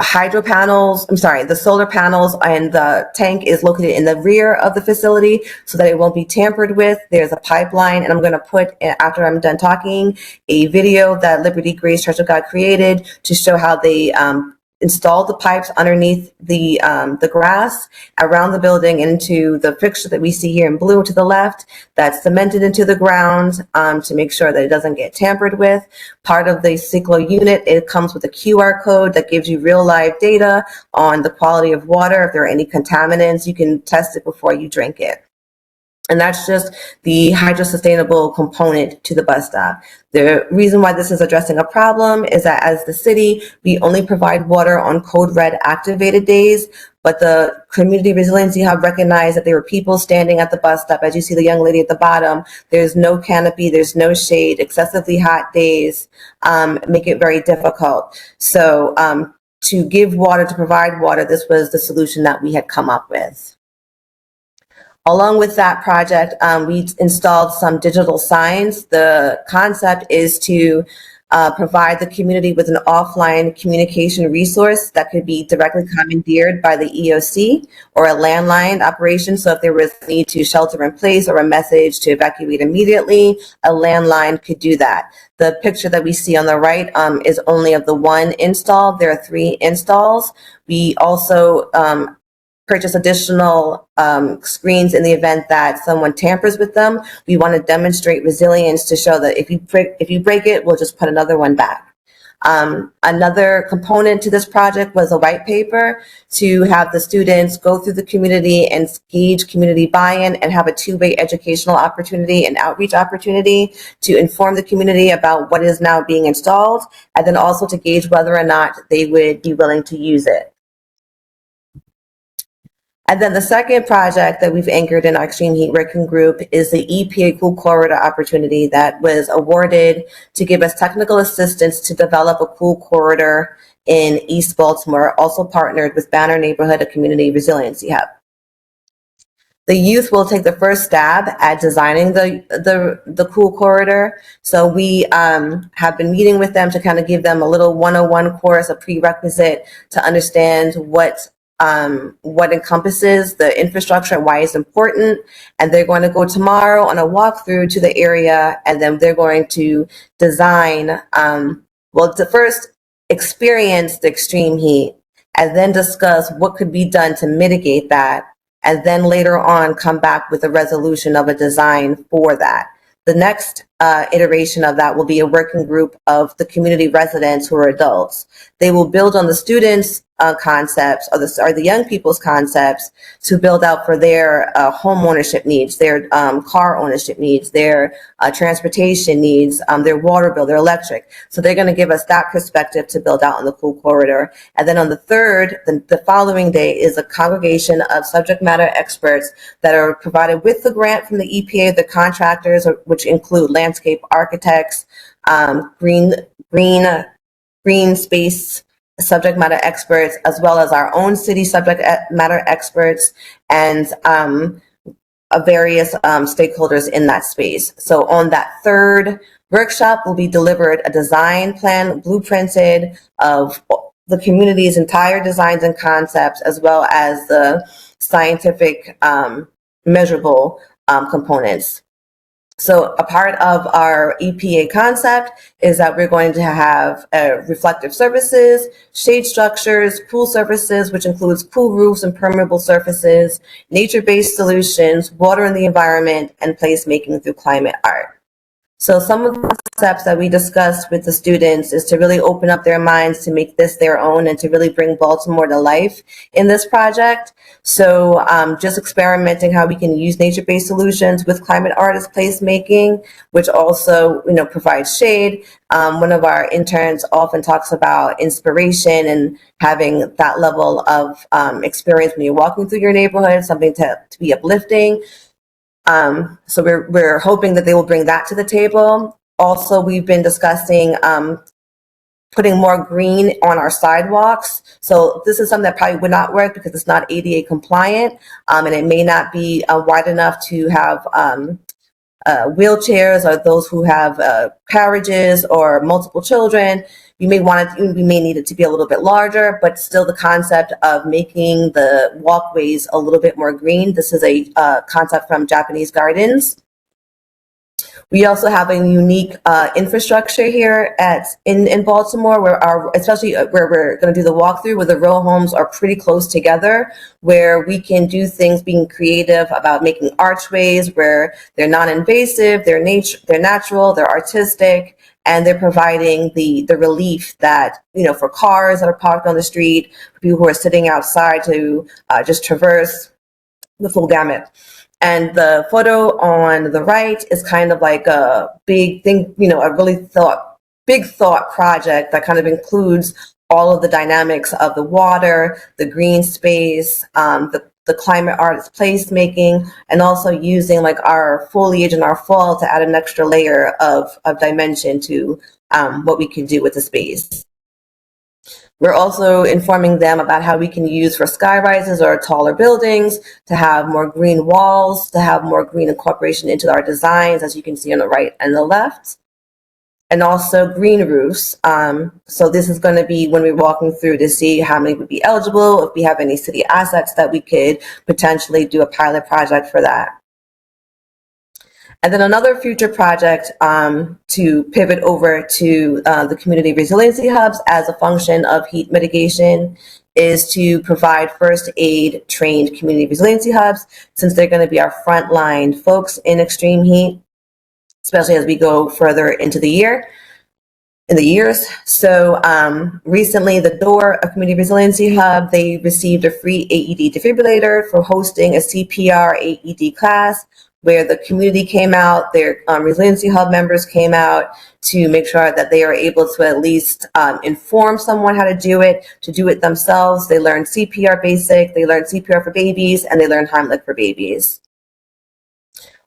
solar panels and the tank is located in the rear of the facility so that it won't be tampered with. There's a pipeline, and I'm going to put, after I'm done talking, a video that Liberty Grace Church of God created to show how they installed the pipes underneath the grass around the building into the fixture that we see here in blue to the left. That's cemented into the ground to make sure that it doesn't get tampered with. Part of the CICLO unit, it comes with a QR code that gives you real live data on the quality of water. If there are any contaminants, you can test it before you drink it. And that's just the hydro-sustainable component to the bus stop. The reason why this is addressing a problem is that as the city, we only provide water on code red activated days, but the Community Resiliency Hub recognized that there were people standing at the bus stop. As you see the young lady at the bottom, there's no canopy, there's no shade, excessively hot days make it very difficult. So to give water, to provide water, this was the solution that we had come up with. Along with that project, we installed some digital signs. The concept is to provide the community with an offline communication resource that could be directly commandeered by the EOC or a landline operation. So if there was a need to shelter in place or a message to evacuate immediately, a landline could do that. The picture that we see on the right is only of the one install. There are 3 installs. We also purchase additional screens in the event that someone tampers with them. We want to demonstrate resilience to show that if you break it, we'll just put another one back. Another component to this project was a white paper to have the students go through the community and gauge community buy-in and have a 2-way educational opportunity and outreach opportunity to inform the community about what is now being installed, and then also to gauge whether or not they would be willing to use it. And then the second project that we've anchored in our Extreme Heat Working Group is the EPA Cool Corridor opportunity that was awarded to give us technical assistance to develop a cool corridor in East Baltimore, also partnered with Banner Neighborhood, a community resiliency hub. The youth will take the first stab at designing the cool corridor. So we have been meeting with them to kind of give them a little 101 course, a prerequisite to understand what encompasses the infrastructure and why it's important. And they're going to go tomorrow on a walkthrough to the area, and then they're going to design, to first experience the extreme heat and then discuss what could be done to mitigate that. And then later on come back with a resolution of a design for that. The next iteration of that will be a working group of the community residents who are adults. They will build on the students' concepts or the young people's concepts to build out for their home ownership needs, their car ownership needs, their transportation needs, their water bill, their electric. So they're going to give us that perspective to build out on the cool corridor. And then on the third, the following day is a congregation of subject matter experts that are provided with the grant from the EPA, the contractors, which include landscape architects, green space subject matter experts, as well as our own city subject matter experts and various stakeholders in that space. So on that third workshop will be delivered a design plan, blueprinted of the community's entire designs and concepts, as well as the scientific measurable components. So a part of our EPA concept is that we're going to have reflective surfaces, shade structures, pool surfaces, which includes pool roofs and permeable surfaces, nature-based solutions, water in the environment, and placemaking through climate art. So some of the steps that we discussed with the students is to really open up their minds to make this their own and to really bring Baltimore to life in this project. So just experimenting how we can use nature-based solutions with climate art as placemaking, which also, provides shade. One of our interns often talks about inspiration and having that level of experience when you're walking through your neighborhood, something to be uplifting. So we're hoping that they will bring that to the table. Also, we've been discussing putting more green on our sidewalks. So this is something that probably would not work because it's not ADA compliant, and it may not be wide enough to have wheelchairs or those who have carriages or multiple children. We may need it to be a little bit larger, but still the concept of making the walkways a little bit more green. This is a concept from Japanese Gardens. We also have a unique infrastructure here in Baltimore, especially where we're going to do the walkthrough, where the row homes are pretty close together, where we can do things, being creative about making archways where they're non-invasive, they're natural, they're artistic, and they're providing the relief that, for cars that are parked on the street, for people who are sitting outside to just traverse the full gamut. And the photo on the right is kind of like a big thing, a big thought project that kind of includes all of the dynamics of the water, the green space, the climate artist placemaking, and also using like our foliage and our fall to add an extra layer of dimension to what we can do with the space. We're also informing them about how we can use for sky rises or taller buildings to have more green walls, to have more green incorporation into our designs, as you can see on the right and the left. And also green roofs. So this is going to be when we're walking through to see how many would be eligible, if we have any city assets that we could potentially do a pilot project for that. And then another future project to pivot over to the community resiliency hubs as a function of heat mitigation is to provide first aid trained community resiliency hubs, since they're going to be our frontline folks in extreme heat, especially as we go further into the years. So recently, the Door, a community resiliency hub, they received a free AED defibrillator for hosting a CPR AED class, where the community came out, their resiliency hub members came out to make sure that they are able to at least inform someone how to do it themselves. They learned CPR basic, they learned CPR for babies, and they learned Heimlich for babies.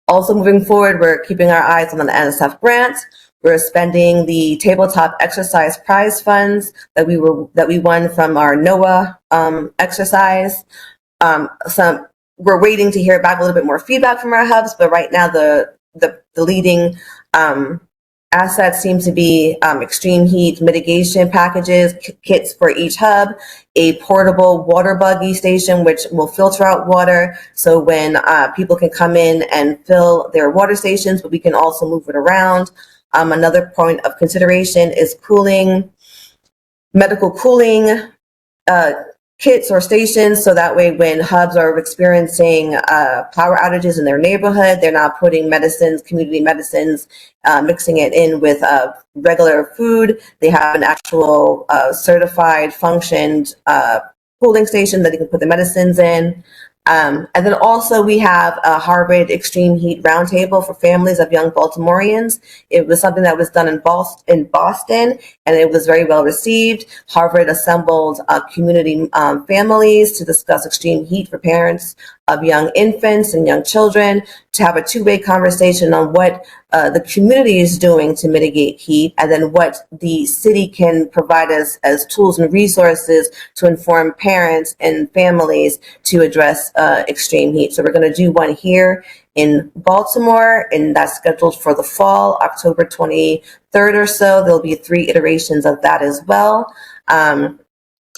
Also moving forward, we're keeping our eyes on the NSF grant. We're spending the tabletop exercise prize funds that we won from our NOAA exercise. We're waiting to hear back a little bit more feedback from our hubs, but right now the leading assets seem to be extreme heat mitigation packages, kits for each hub, a portable water buggy station which will filter out water, so when people can come in and fill their water stations, but we can also move it around. Another point of consideration is medical cooling kits or stations, so that way when hubs are experiencing power outages in their neighborhood, they're not putting community medicines, mixing it in with regular food. They have an actual certified functioned cooling station that they can put the medicines in. And then also we have a Harvard Extreme Heat Roundtable for families of young Baltimoreans. It was something that was done in Boston, and it was very well received. Harvard assembled community families to discuss extreme heat for parents of young infants and young children, to have a two-way conversation on what the community is doing to mitigate heat, and then what the city can provide us as tools and resources to inform parents and families to address extreme heat. So we're going to do one here in Baltimore, and that's scheduled for the fall, October 23rd or so. There'll be 3 iterations of that as well.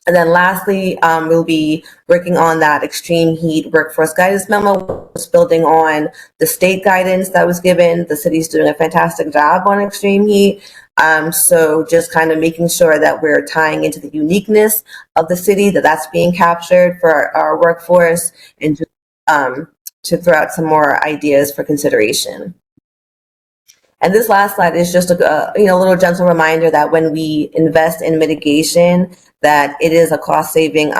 And then lastly, we'll be working on that extreme heat workforce guidance memo, which is building on the state guidance that was given. The city's doing a fantastic job on extreme heat. So just kind of making sure that we're tying into the uniqueness of the city, that's being captured for our workforce, and to throw out some more ideas for consideration. And this last slide is just a little gentle reminder that when we invest in mitigation, that it is a cost-saving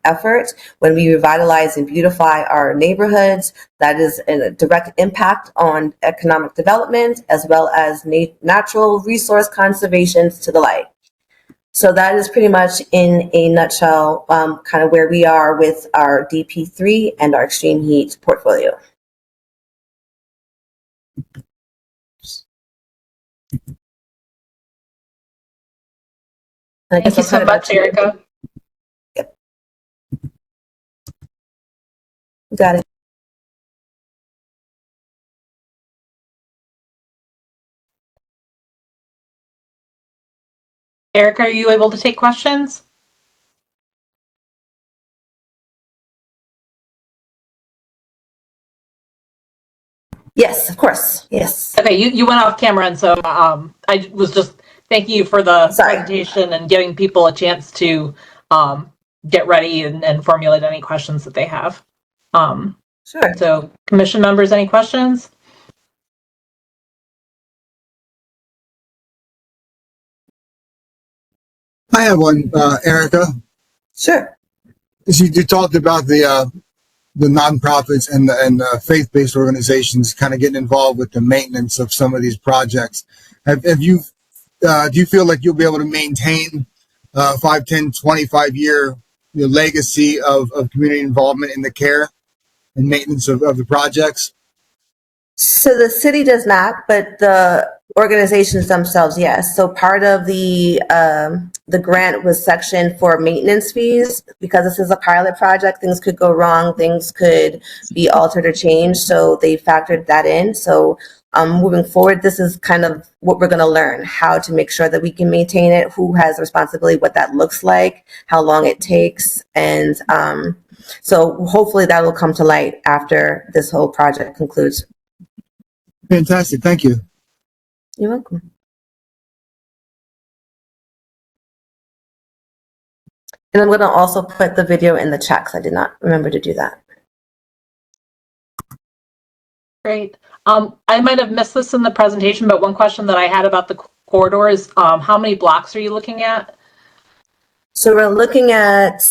effort. When we revitalize and beautify our neighborhoods, that is a direct impact on economic development as well as natural resource conservation to the like. So that is pretty much in a nutshell kind of where we are with our DP3 and our extreme heat portfolio. Thank you so much, Erica. Yep. Got it. Erica, are you able to take questions? Yes, of course. Yes. Okay, you went off camera, and so I was just thanking you for the Sorry. presentation and giving people a chance to get ready and formulate any questions that they have. Sure. So, commission members, any questions? I have one, Erica. Sure. You talked about the nonprofits and the faith-based organizations kind of getting involved with the maintenance of some of these projects. Have you, do you feel like you'll be able to maintain 5, 10, 25-year legacy of community involvement in the care and maintenance of the projects? So the city does not, but the organizations themselves, yes. So part of the grant was sectioned for maintenance fees because this is a pilot project. Things could go wrong, things could be altered or changed. So they factored that in. So moving forward, this is kind of what we're going to learn: how to make sure that we can maintain it, who has responsibility, what that looks like, how long it takes, and so hopefully that will come to light after this whole project concludes. Fantastic. Thank you. You're welcome. And I'm going to also put the video in the chat because I did not remember to do that. Great. I might have missed this in the presentation, but one question that I had about the corridor is how many blocks are you looking at? So we're looking at,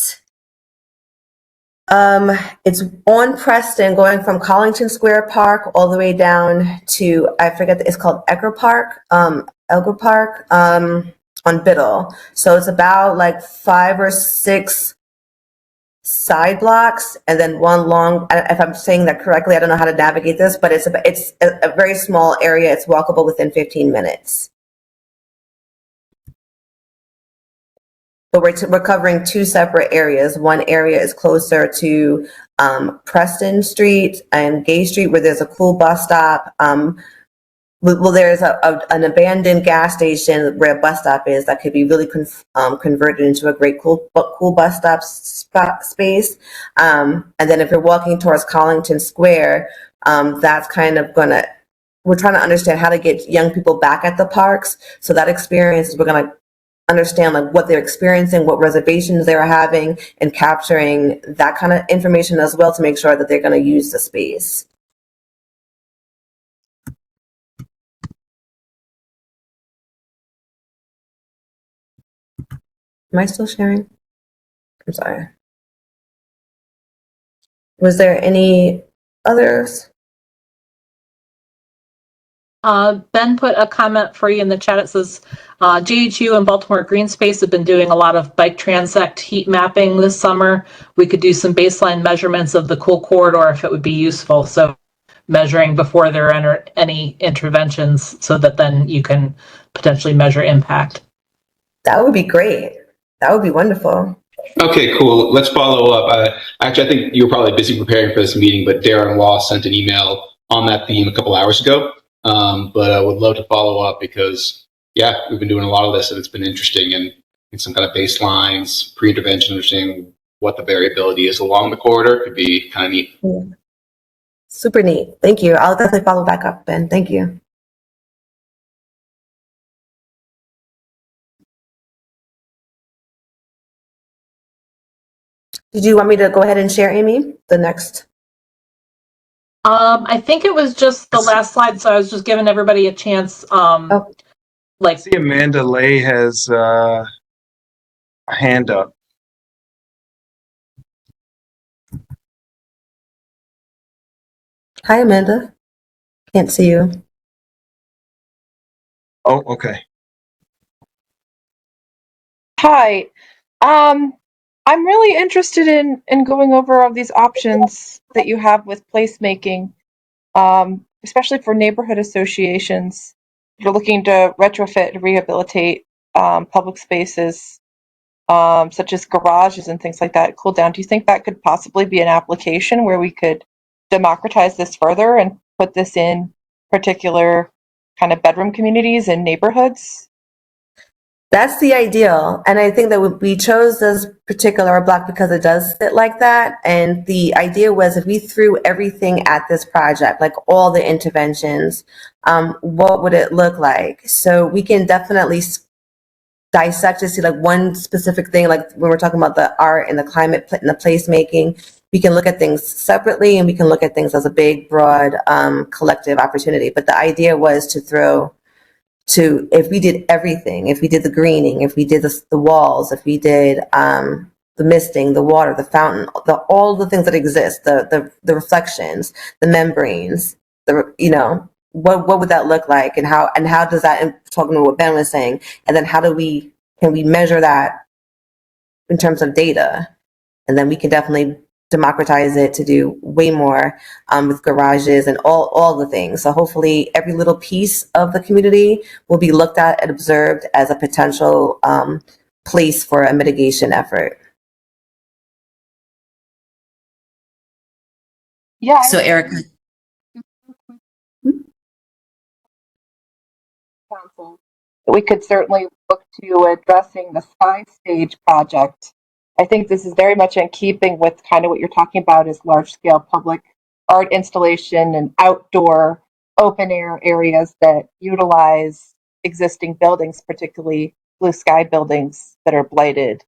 it's on Preston, going from Collington Square Park all the way down to, I forget, it's called Ecker Park, Elgar Park, on Biddle. So it's about like 5 or 6 side blocks and then one long, if I'm saying that correctly, I don't know how to navigate this, but it's a very small area. It's walkable within 15 minutes. But we're covering 2 separate areas. One area is closer to Preston Street and Gay Street, where there's a cool bus stop. Well, there's an abandoned gas station where a bus stop is that could be really converted into a great cool bus stop space. And then if you're walking towards Collington Square, that's kind of we're trying to understand how to get young people back at the parks. So that experience, we're going to understand like what they're experiencing, what reservations they're having, and capturing that kind of information as well to make sure that they're going to use the space. Am I still sharing? I'm sorry. Was there any others? Ben put a comment for you in the chat. It says, GHU and Baltimore Green Space have been doing a lot of bike transect heat mapping this summer. We could do some baseline measurements of the cool corridor if it would be useful. So measuring before there are any interventions so that then you can potentially measure impact. That would be great. That would be wonderful. Okay, cool. Let's follow up. Actually, I think you were probably busy preparing for this meeting, but Darren Law sent an email on that theme a couple hours ago. But I would love to follow up because, yeah, we've been doing a lot of this and it's been interesting and some kind of baselines, pre-intervention, understanding what the variability is along the corridor could be kind of neat. Yeah. Super neat. Thank you. I'll definitely follow back up, Ben. Thank you. Did you want me to go ahead and share, Amy, the next? I think it was just the last slide, so I was just giving everybody a chance. I see Amanda Lay has a hand up. Hi, Amanda. Can't see you. Oh, okay. Hi. I'm really interested in going over all these options that you have with placemaking, especially for neighborhood associations. You're looking to retrofit and rehabilitate public spaces, such as garages and things like that, cool down. Do you think that could possibly be an application where we could democratize this further and put this in particular kind of bedroom communities and neighborhoods? That's the ideal. And I think that we chose this particular block because it does fit like that. And the idea was if we threw everything at this project, like all the interventions, what would it look like? So we can definitely dissect to see like one specific thing, like when we're talking about the art and the climate and the placemaking, we can look at things separately and we can look at things as a big, broad, collective opportunity. But the idea was if we did everything, if we did the greening, if we did the walls, if we did the misting, the water, the fountain, all the things that exist, the reflections, the membranes, what would that look like, and how does that, talking to what Ben was saying, and then can we measure that in terms of data, and then we can definitely democratize it to do way more with garages and all the things. So hopefully every little piece of the community will be looked at and observed as a potential place for a mitigation effort. Yeah. So Erica, Council, we could certainly look to addressing the Sky Stage project. I think this is very much in keeping with kind of what you're talking about is large-scale public art installation and outdoor open-air areas that utilize existing buildings, particularly blue sky buildings that are blighted,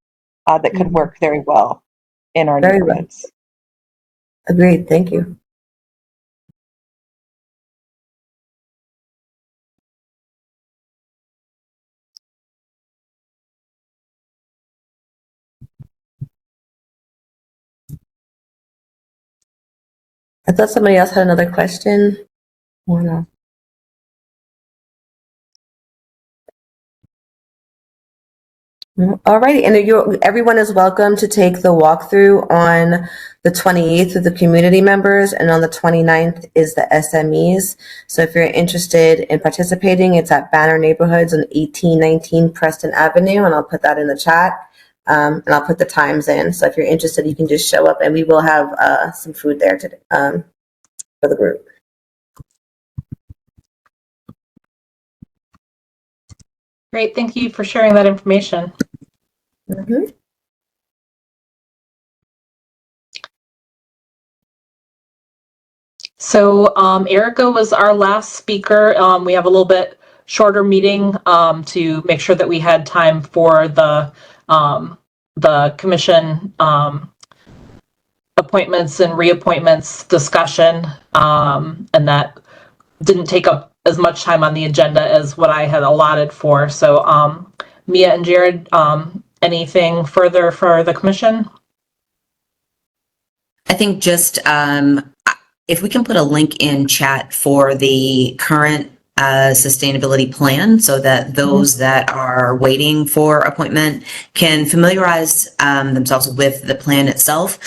that could work very well in our neighborhoods. Agreed. Thank you. I thought somebody else had another question. Oh, no. All righty, and everyone is welcome to take the walkthrough on the 28th with the community members, and on the 29th is the SMEs. So if you're interested in participating, it's at Banner Neighborhoods on 1819 Preston Avenue, and I'll put that in the chat, and I'll put the times in. So if you're interested, you can just show up, and we will have some food there today for the group. Great, thank you for sharing that information. Mm-hmm. So Erica was our last speaker. We have a little bit shorter meeting to make sure that we had time for the commission appointments and reappointments discussion, and that didn't take up as much time on the agenda as what I had allotted for. So Mia and Jared, anything further for the commission? I think just if we can put a link in chat for the current sustainability plan so that those that are waiting for appointment can familiarize themselves with the plan itself,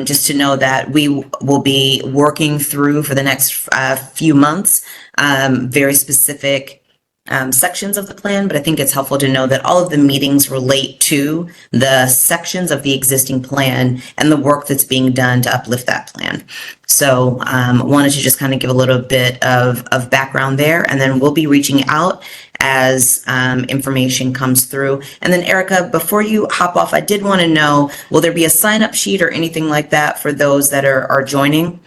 just to know that we will be working through for the next few months very specific sections of the plan, but I think it's helpful to know that all of the meetings relate to the sections of the existing plan and the work that's being done to uplift that plan. So wanted to just kind of give a little bit of background there, and then we'll be reaching out as information comes through. And then Erica, before you hop off, I did want to know, will there be a sign-up sheet or anything like that for those that are joining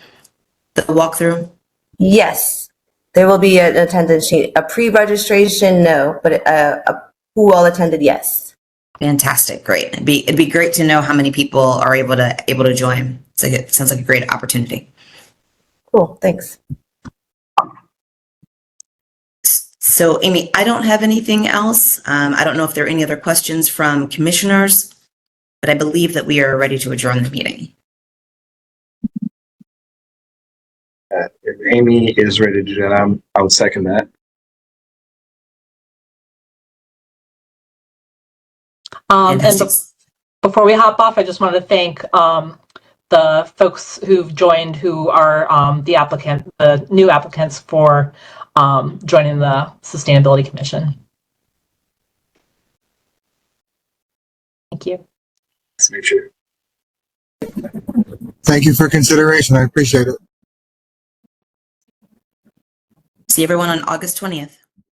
the walkthrough? Yes. There will be an attendance sheet. A pre-registration, no, but who all attended, yes. Fantastic, great. It'd be great to know how many people are able to join. So it sounds like a great opportunity. Cool, thanks. So Amy, I don't have anything else. I don't know if there are any other questions from commissioners, but I believe that we are ready to adjourn the meeting. If Amy is ready to do that, I would second that. Before we hop off, I just wanted to thank the folks who've joined, who are the new applicants for joining the Sustainability Commission. Thank you. Let's make sure. Thank you for consideration. I appreciate it. See everyone on August 20th.